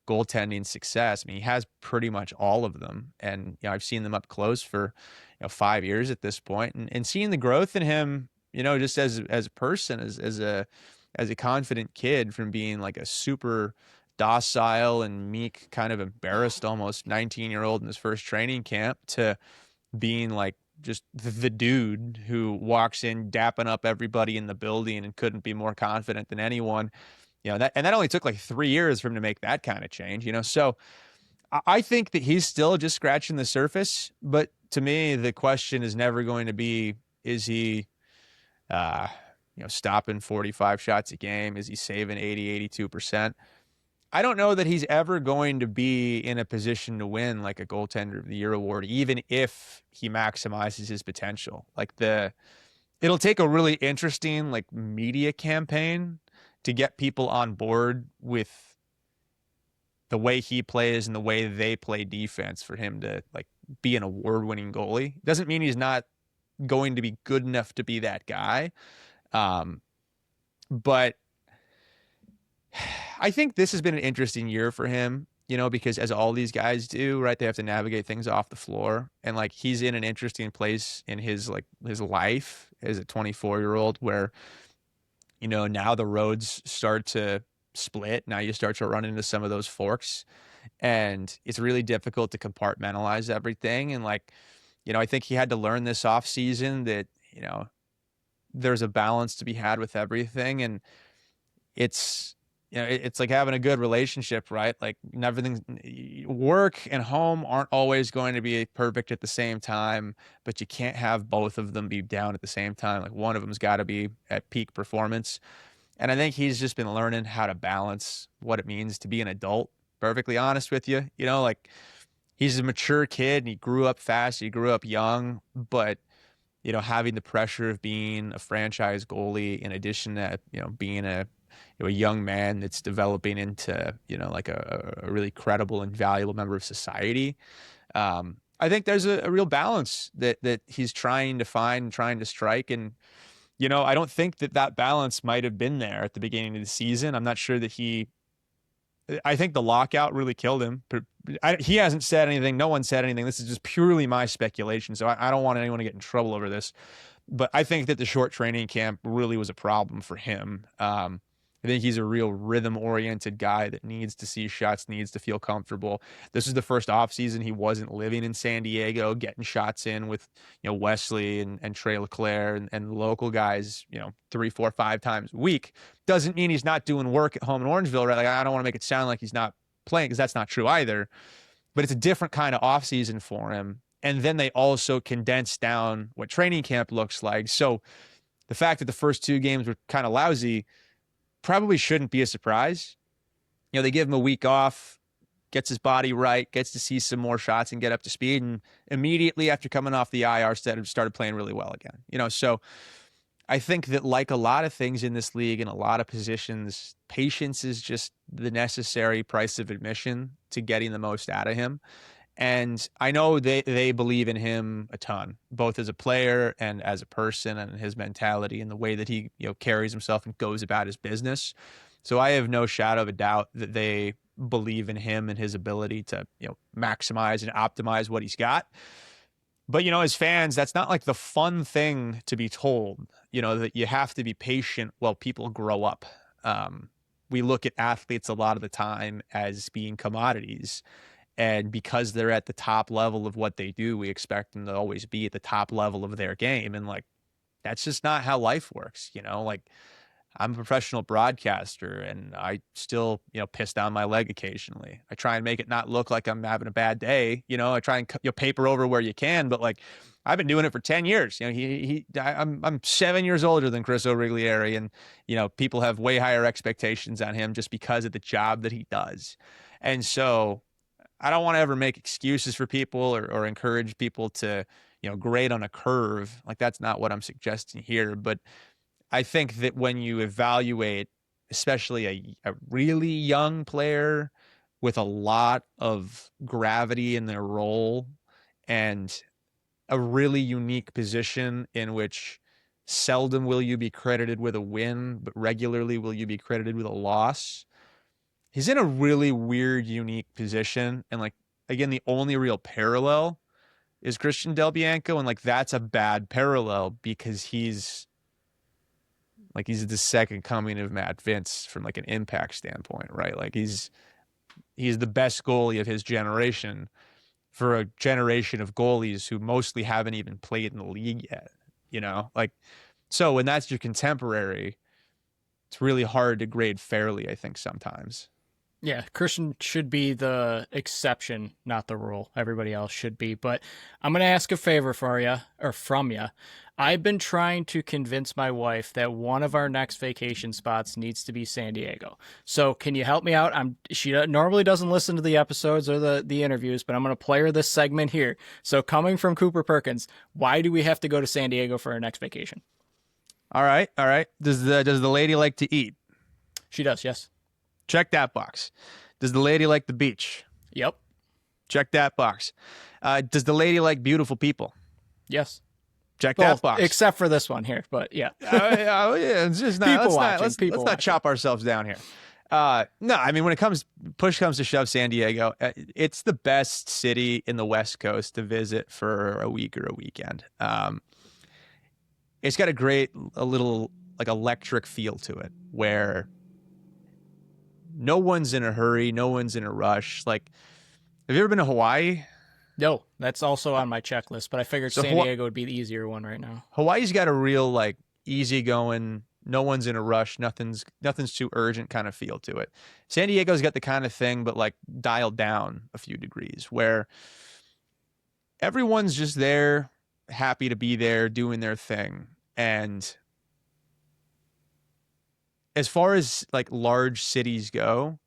goaltending success, I mean, he has pretty much all of them. And, I've seen them up close for, 5 years at this point, and seeing the growth in him, just as a person, as a confident kid, from being like a super docile and meek, kind of embarrassed almost 19-year-old in his first training camp, to being like just the dude who walks in dapping up everybody in the building and couldn't be more confident than anyone. That only took like 3 years for him to make that kind of change, so I think that he's still just scratching the surface. But to me, the question is never going to be, is he stopping 45 shots a game? Is he saving 80, 82%? I don't know that he's ever going to be in a position to win like a goaltender of the year award, even if he maximizes his potential. Like it'll take a really interesting like media campaign to get people on board with the way he plays and the way they play defense for him to like be an award-winning goalie. Doesn't mean he's not going to be good enough to be that guy. But I think this has been an interesting year for him, because as all these guys do, right, they have to navigate things off the floor. And like he's in an interesting place in his life as a 24-year-old where, now the roads start to split. Now you start to run into some of those forks, and it's really difficult to compartmentalize everything. And like, I think he had to learn this off season that, there's a balance to be had with everything. And it's like having a good relationship, right? Like everything, work and home aren't always going to be perfect at the same time, but you can't have both of them be down at the same time. Like one of them's got to be at peak performance. And I think he's just been learning how to balance what it means to be an adult, perfectly honest with you. Like he's a mature kid and he grew up fast, he grew up young, but having the pressure of being a franchise goalie in addition to, being a young man that's developing into, like a really credible and valuable member of society. I think there's a real balance that he's trying to find and trying to strike. And, I don't think that balance might have been there at the beginning of the season. I'm not sure that I think the lockout really killed him. He hasn't said anything. No one said anything. This is just purely my speculation. So I don't want anyone to get in trouble over this. But I think that the short training camp really was a problem for him. I think he's a real rhythm-oriented guy that needs to see shots, needs to feel comfortable. This is the first offseason he wasn't living in San Diego, getting shots in with, Wesley and Trey LeClaire and local guys, 3, 4, 5 times a week. Doesn't mean he's not doing work at home in Orangeville, right? Like, I don't want to make it sound like he's not playing, because that's not true either. But it's a different kind of offseason for him. And then they also condense down what training camp looks like. So the fact that the first 2 games were kind of lousy probably shouldn't be a surprise. They give him a week off, gets his body right, gets to see some more shots and get up to speed. And immediately after coming off the IR, started playing really well again. So I think that like a lot of things in this league and a lot of positions, patience is just the necessary price of admission to getting the most out of him. And I know they believe in him a ton, both as a player and as a person, and his mentality and the way that he, carries himself and goes about his business. So I have no shadow of a doubt that they believe in him and his ability to, maximize and optimize what he's got. But, as fans, that's not like the fun thing to be told, that you have to be patient while people grow up. We look at athletes a lot of the time as being commodities. And because they're at the top level of what they do, we expect them to always be at the top level of their game. And like, that's just not how life works. Like, I'm a professional broadcaster and I still, piss down my leg occasionally. I try and make it not look like I'm having a bad day. I try and paper over where you can, but like I've been doing it for 10 years. I'm 7 years older than Chris O'Riglieri, and, people have way higher expectations on him just because of the job that he does. And so I don't want to ever make excuses for people or encourage people to, grade on a curve. Like, that's not what I'm suggesting here. But I think that when you evaluate, especially a really young player with a lot of gravity in their role and a really unique position in which seldom will you be credited with a win, but regularly will you be credited with a loss. He's in a really weird, unique position. And like, again, the only real parallel is Christian Del Bianco. And like, that's a bad parallel because he's the second coming of Matt Vince from like an impact standpoint, right? Like he's the best goalie of his generation for a generation of goalies who mostly haven't even played in the league yet, like, so when that's your contemporary, it's really hard to grade fairly, I think sometimes. Yeah, Christian should be the exception, not the rule. Everybody else should be. But I'm going to ask a favor for you, or from you. I've been trying to convince my wife that one of our next vacation spots needs to be San Diego. So can you help me out? She normally doesn't listen to the episodes or the interviews, but I'm going to play her this segment here. So coming from Cooper Perkins, why do we have to go to San Diego for our next vacation? All right. Does the lady like to eat? She does, yes. Check that box. Does the lady like the beach? Yep. Check that box. Does the lady like beautiful people? Yes. Check that box. Except for this one here, but yeah. Yeah, it's just not. Let's not chop ourselves down here. No, I mean, when push comes to shove, San Diego, it's the best city in the West Coast to visit for a week or a weekend. It's got a little like electric feel to it where no one's in a hurry. No one's in a rush. Like, have you ever been to Hawaii? No, that's also on my checklist, but I figured San Diego would be the easier one right now. Hawaii's got a real like easygoing, no one's in a rush, nothing's too urgent kind of feel to it. San Diego's got the kind of thing, but like dialed down a few degrees, where everyone's just there, happy to be there, doing their thing. And as far as like large cities go,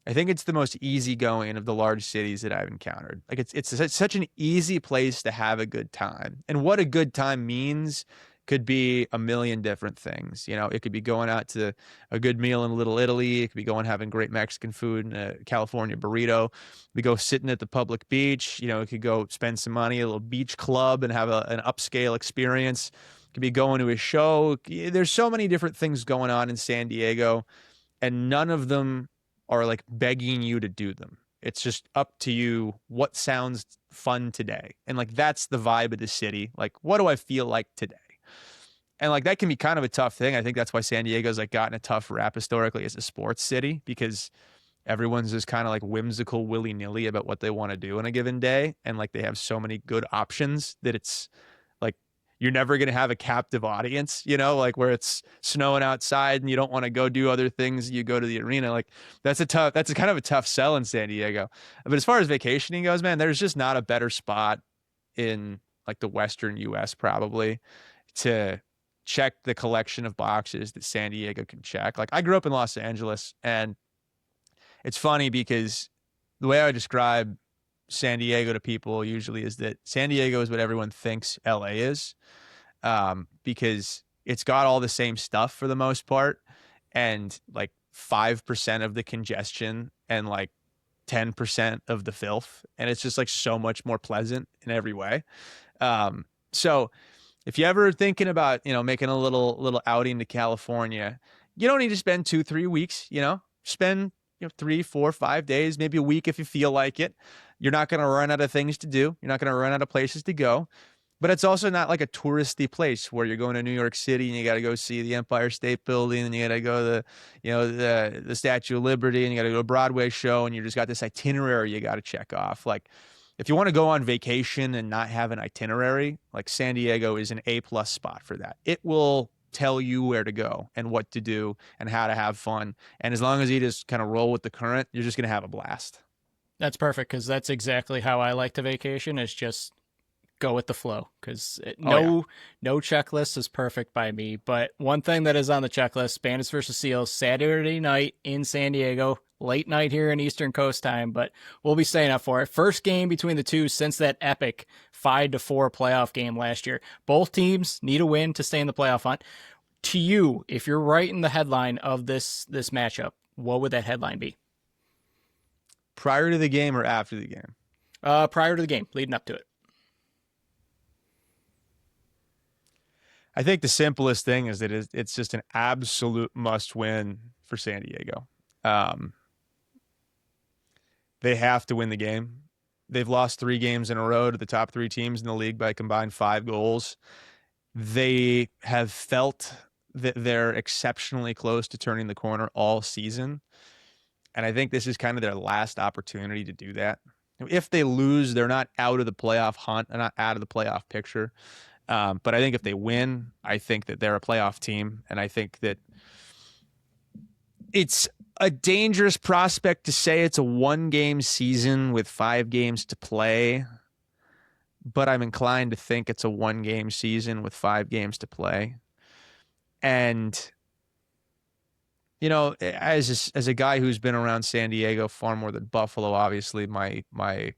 I think it's the most easygoing of the large cities that I've encountered. Like it's such an easy place to have a good time. And what a good time means could be a million different things. It could be going out to a good meal in Little Italy. It could be going having great Mexican food and a California burrito. We go sitting at the public beach. It could go spend some money at a little beach club and have an upscale experience. Could be going to a show. There's so many different things going on in San Diego, and none of them are like begging you to do them. It's just up to you what sounds fun today. And like that's the vibe of the city. Like, what do I feel like today? And like that can be kind of a tough thing. I think that's why San Diego's like gotten a tough rap historically as a sports city, because everyone's just kind of like whimsical willy-nilly about what they want to do in a given day. And like they have so many good options that it's like you're never going to have a captive audience, like where it's snowing outside and you don't want to go do other things. You go to the arena. Like that's kind of a tough sell in San Diego. But as far as vacationing goes, man, there's just not a better spot in like the Western US probably to check the collection of boxes that San Diego can check. Like I grew up in Los Angeles, and it's funny because the way I describe San Diego to people usually is that San Diego is what everyone thinks LA is, because it's got all the same stuff for the most part, and like 5% of the congestion, and like 10% of the filth, and it's just like so much more pleasant in every way. So if you're ever thinking about, making a little outing to California, you don't need to spend 2-3 weeks, spend 3-4-5 days, maybe a week if you feel like it. You're not going to run out of things to do. You're not going to run out of places to go. But it's also not like a touristy place where you're going to New York City and you got to go see the Empire State Building and you got to go to the Statue of Liberty and you got to go to a Broadway show and you just got this itinerary you got to check off. Like, if you want to go on vacation and not have an itinerary, like San Diego is an A+ spot for that. It will tell you where to go and what to do and how to have fun. And as long as you just kind of roll with the current, you're just going to have a blast. That's perfect because that's exactly how I like to vacation. Is just go with the flow because no checklist is perfect by me. But one thing that is on the checklist: Bandits versus Seals, Saturday night in San Diego, late night here in Eastern Coast time. But we'll be staying up for it. First game between the two since that epic 5-4 playoff game last year. Both teams need a win to stay in the playoff hunt. To you, if you're writing the headline of this matchup, what would that headline be? Prior to the game or after the game? Prior to the game, leading up to it. I think the simplest thing is that it's just an absolute must-win for San Diego. They have to win the game. They've lost 3 games in a row to the top 3 teams in the league by a combined 5 goals. They have felt that they're exceptionally close to turning the corner all season. And I think this is kind of their last opportunity to do that. If they lose, they're not out of the playoff hunt. They're not out of the playoff picture. But I think if they win, I think that they're a playoff team. And I think that it's a dangerous prospect to say it's a 1-game season with 5 games to play. But I'm inclined to think it's a 1-game season with 5 games to play. And, as a guy who's been around San Diego far more than Buffalo, obviously my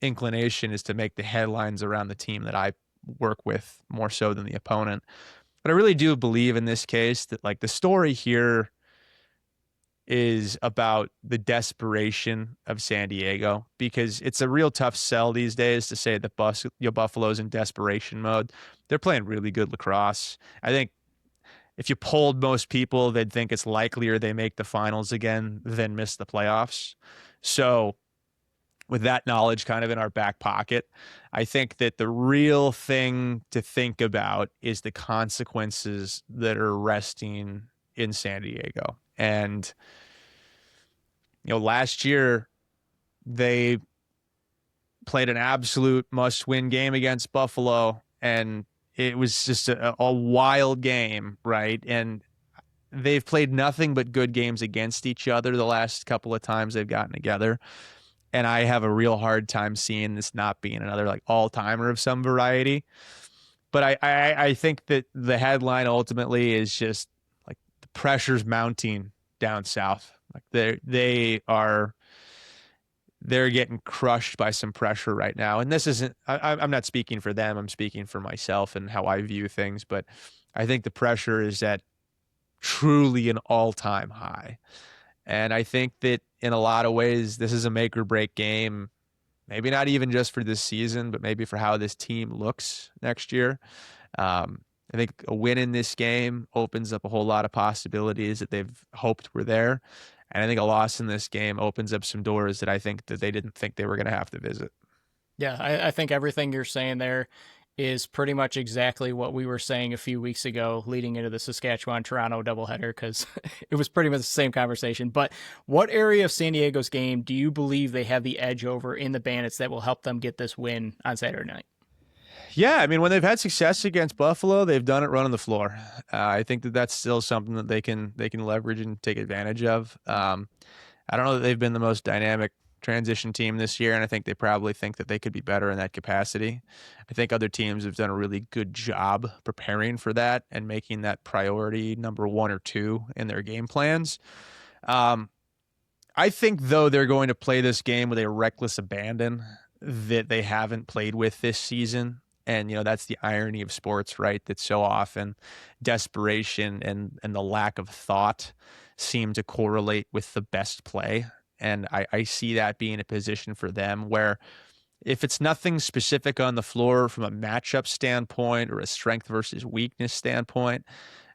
inclination is to make the headlines around the team that I work with more so than the opponent. But I really do believe in this case that like the story here is about the desperation of San Diego, because it's a real tough sell these days to say that Buffalo's in desperation mode. They're playing really good lacrosse. I think if you polled most people, they'd think it's likelier they make the finals again than miss the playoffs. So with that knowledge kind of in our back pocket, I think that the real thing to think about is the consequences that are resting in San Diego. And, last year they played an absolute must-win game against Buffalo, and it was just a wild game, right? And they've played nothing but good games against each other the last couple of times they've gotten together. And I have a real hard time seeing this not being another like all-timer of some variety. But I think that the headline ultimately is just like the pressure's mounting down south. Like they're getting crushed by some pressure right now. And this isn't, I'm not speaking for them. I'm speaking for myself and how I view things. But I think the pressure is at truly an all-time high. And I think that in a lot of ways, this is a make or break game, maybe not even just for this season, but maybe for how this team looks next year. I think a win in this game opens up a whole lot of possibilities that they've hoped were there. And I think a loss in this game opens up some doors that I think that they didn't think they were going to have to visit. Yeah, I think everything you're saying there is pretty much exactly what we were saying a few weeks ago leading into the Saskatchewan-Toronto doubleheader, because it was pretty much the same conversation. But what area of San Diego's game do you believe they have the edge over in the Bandits that will help them get this win on Saturday night? Yeah, I mean, when they've had success against Buffalo, they've done it running the floor. I think that that's still something that they can leverage and take advantage of. I don't know that they've been the most dynamic transition team this year, and I think they probably think that they could be better in that capacity. I think other teams have done a really good job preparing for that and making that priority number 1 or 2 in their game plans. I think, though, they're going to play this game with a reckless abandon that they haven't played with this season. And, that's the irony of sports, right? That so often desperation and the lack of thought seem to correlate with the best play. And I see that being a position for them where if it's nothing specific on the floor from a matchup standpoint or a strength versus weakness standpoint,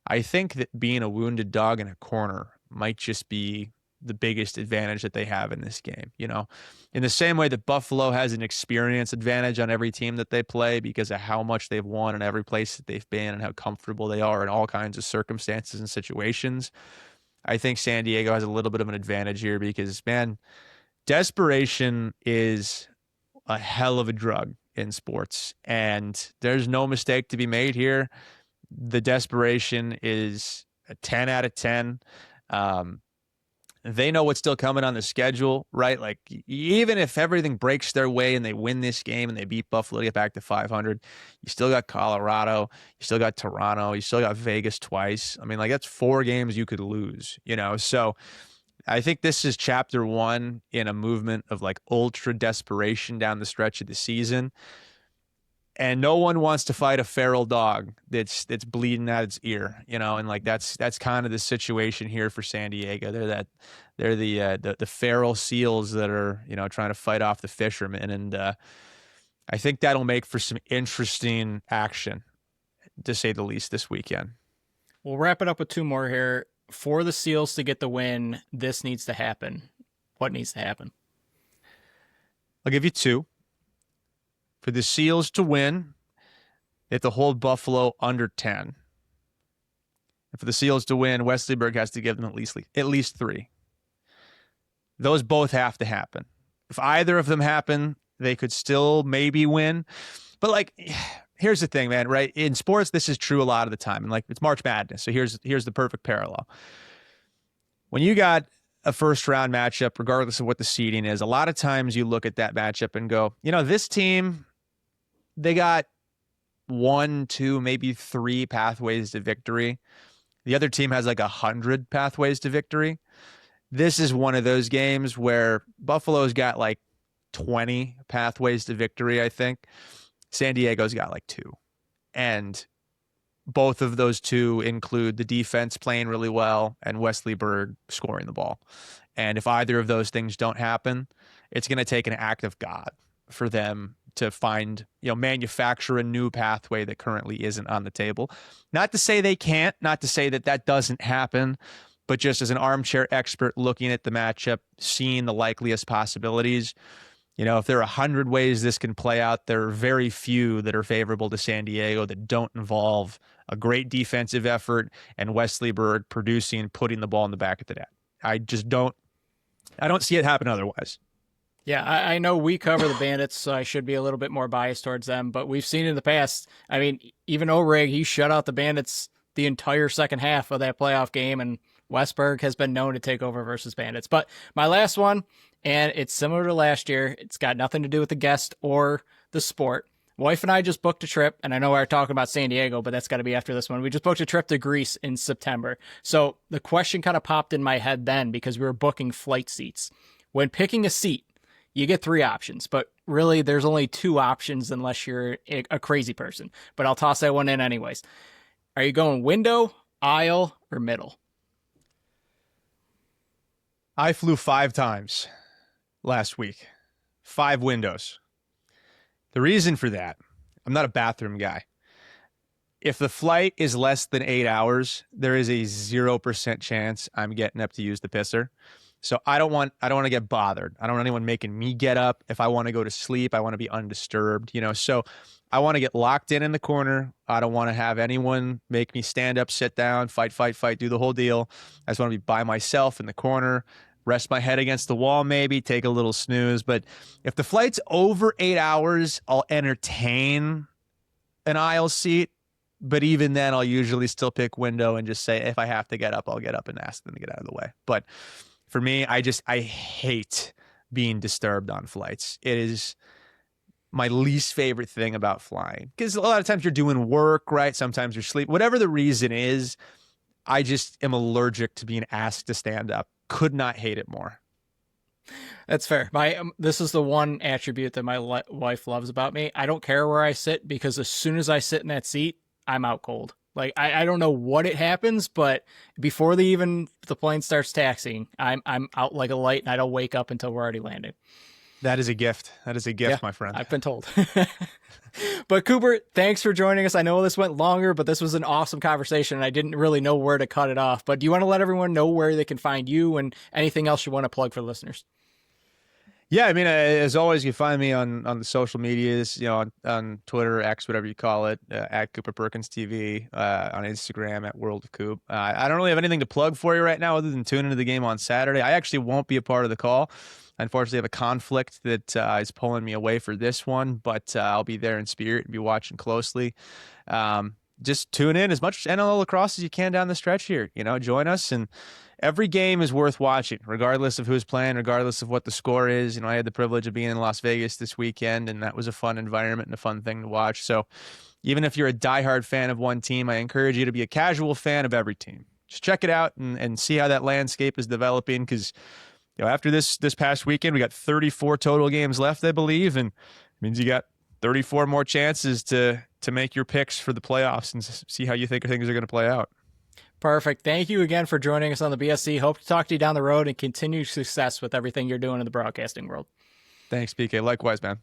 I think that being a wounded dog in a corner might just be the biggest advantage that they have in this game. In the same way that Buffalo has an experience advantage on every team that they play because of how much they've won in every place that they've been and how comfortable they are in all kinds of circumstances and situations. I think San Diego has a little bit of an advantage here because, man, desperation is a hell of a drug in sports, and there's no mistake to be made here. The desperation is a 10 out of 10. They know what's still coming on the schedule, right? Like, even if everything breaks their way and they win this game and they beat Buffalo to get back to 500, you still got Colorado, you still got Toronto, you still got Vegas twice. I mean, like, that's 4 games you could lose, So I think this is chapter 1 in a movement of like ultra desperation down the stretch of the season. And no one wants to fight a feral dog that's bleeding out its ear, and like that's kind of the situation here for San Diego. They're the feral seals that are trying to fight off the fishermen, and I think that'll make for some interesting action, to say the least, this weekend. We'll wrap it up with 2 more here. For the Seals to get the win, this needs to happen. What needs to happen? I'll give you 2. For the Seals to win, they have to hold Buffalo under 10. And for the Seals to win, Wesleyburg has to give them at least 3. Those both have to happen. If either of them happen, they could still maybe win. But like, here's the thing, man, right? In sports, this is true a lot of the time. And like, it's March Madness. So here's the perfect parallel. When you got a first round matchup, regardless of what the seeding is, a lot of times you look at that matchup and go, this team, they got 1, 2, maybe 3 pathways to victory. The other team has like 100 pathways to victory. This is one of those games where Buffalo's got like 20 pathways to victory, I think. San Diego's got like 2. And both of those 2 include the defense playing really well and Wesleyburg scoring the ball. And if either of those things don't happen, it's going to take an act of God for them to find, manufacture a new pathway that currently isn't on the table. Not to say they can't, not to say that doesn't happen, but just as an armchair expert looking at the matchup, seeing the likeliest possibilities, if there are 100 ways this can play out, there are very few that are favorable to San Diego that don't involve a great defensive effort and Wesleyburg producing, putting the ball in the back of the net. I don't see it happen otherwise. Yeah, I know we cover the Bandits, so I should be a little bit more biased towards them, but we've seen in the past, I mean, even O'Reg, he shut out the Bandits the entire second half of that playoff game, and Westberg has been known to take over versus Bandits. But my last one, and it's similar to last year, it's got nothing to do with the guest or the sport. Wife and I just booked a trip, and I know we're talking about San Diego, but that's got to be after this one. We just booked a trip to Greece in September. So the question kind of popped in my head then because we were booking flight seats. When picking a seat, you get 3 options, but really there's only 2 options unless you're a crazy person. But I'll toss that one in anyways. Are you going window, aisle, or middle? I flew 5 times last week. 5 windows. The reason for that, I'm not a bathroom guy. If the flight is less than 8 hours, there is a 0% chance I'm getting up to use the pisser. So I don't want to get bothered. I don't want anyone making me get up. If I want to go to sleep, I want to be undisturbed, So I want to get locked in the corner. I don't want to have anyone make me stand up, sit down, fight, do the whole deal. I just want to be by myself in the corner, rest my head against the wall, maybe take a little snooze. But if the flight's over 8 hours, I'll entertain an aisle seat. But even then, I'll usually still pick window and just say, if I have to get up, I'll get up and ask them to get out of the way. But for me, I hate being disturbed on flights. It is my least favorite thing about flying because a lot of times you're doing work, right? Sometimes you're sleeping. Whatever the reason is, I just am allergic to being asked to stand up. Could not hate it more. That's fair. This is the one attribute that my wife loves about me. I don't care where I sit because as soon as I sit in that seat, I'm out cold. Like I don't know what it happens, but before the plane starts taxiing, I'm out like a light and I don't wake up until we're already landing. That is a gift. That is a Yeah, gift, my friend. I've been told. But Cooper, thanks for joining us. I know this went longer, but this was an awesome conversation and I didn't really know where to cut it off. But do you want to let everyone know where they can find you and anything else you want to plug for listeners? Yeah, I mean, as always, you find me on the social medias, on Twitter, X, whatever you call it, at Cooper Perkins TV, on Instagram at World of Coop. I don't really have anything to plug for you right now other than tune into the game on Saturday. I actually won't be a part of the call. I unfortunately have a conflict that is pulling me away for this one, but I'll be there in spirit and be watching closely. Just tune in as much NLL lacrosse as you can down the stretch here. Join us, and every game is worth watching, regardless of who's playing, regardless of what the score is. I had the privilege of being in Las Vegas this weekend, and that was a fun environment and a fun thing to watch. So even if you're a diehard fan of one team, I encourage you to be a casual fan of every team. Just check it out and see how that landscape is developing, because after this past weekend, we got 34 total games left, I believe, and it means you got 34 more chances to make your picks for the playoffs and see how you think things are going to play out. Perfect. Thank you again for joining us on the BSC. Hope to talk to you down the road and continue success with everything you're doing in the broadcasting world. Thanks, PK. Likewise, man.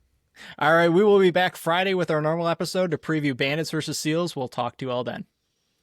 All right. We will be back Friday with our normal episode to preview Bandits versus Seals. We'll talk to you all then.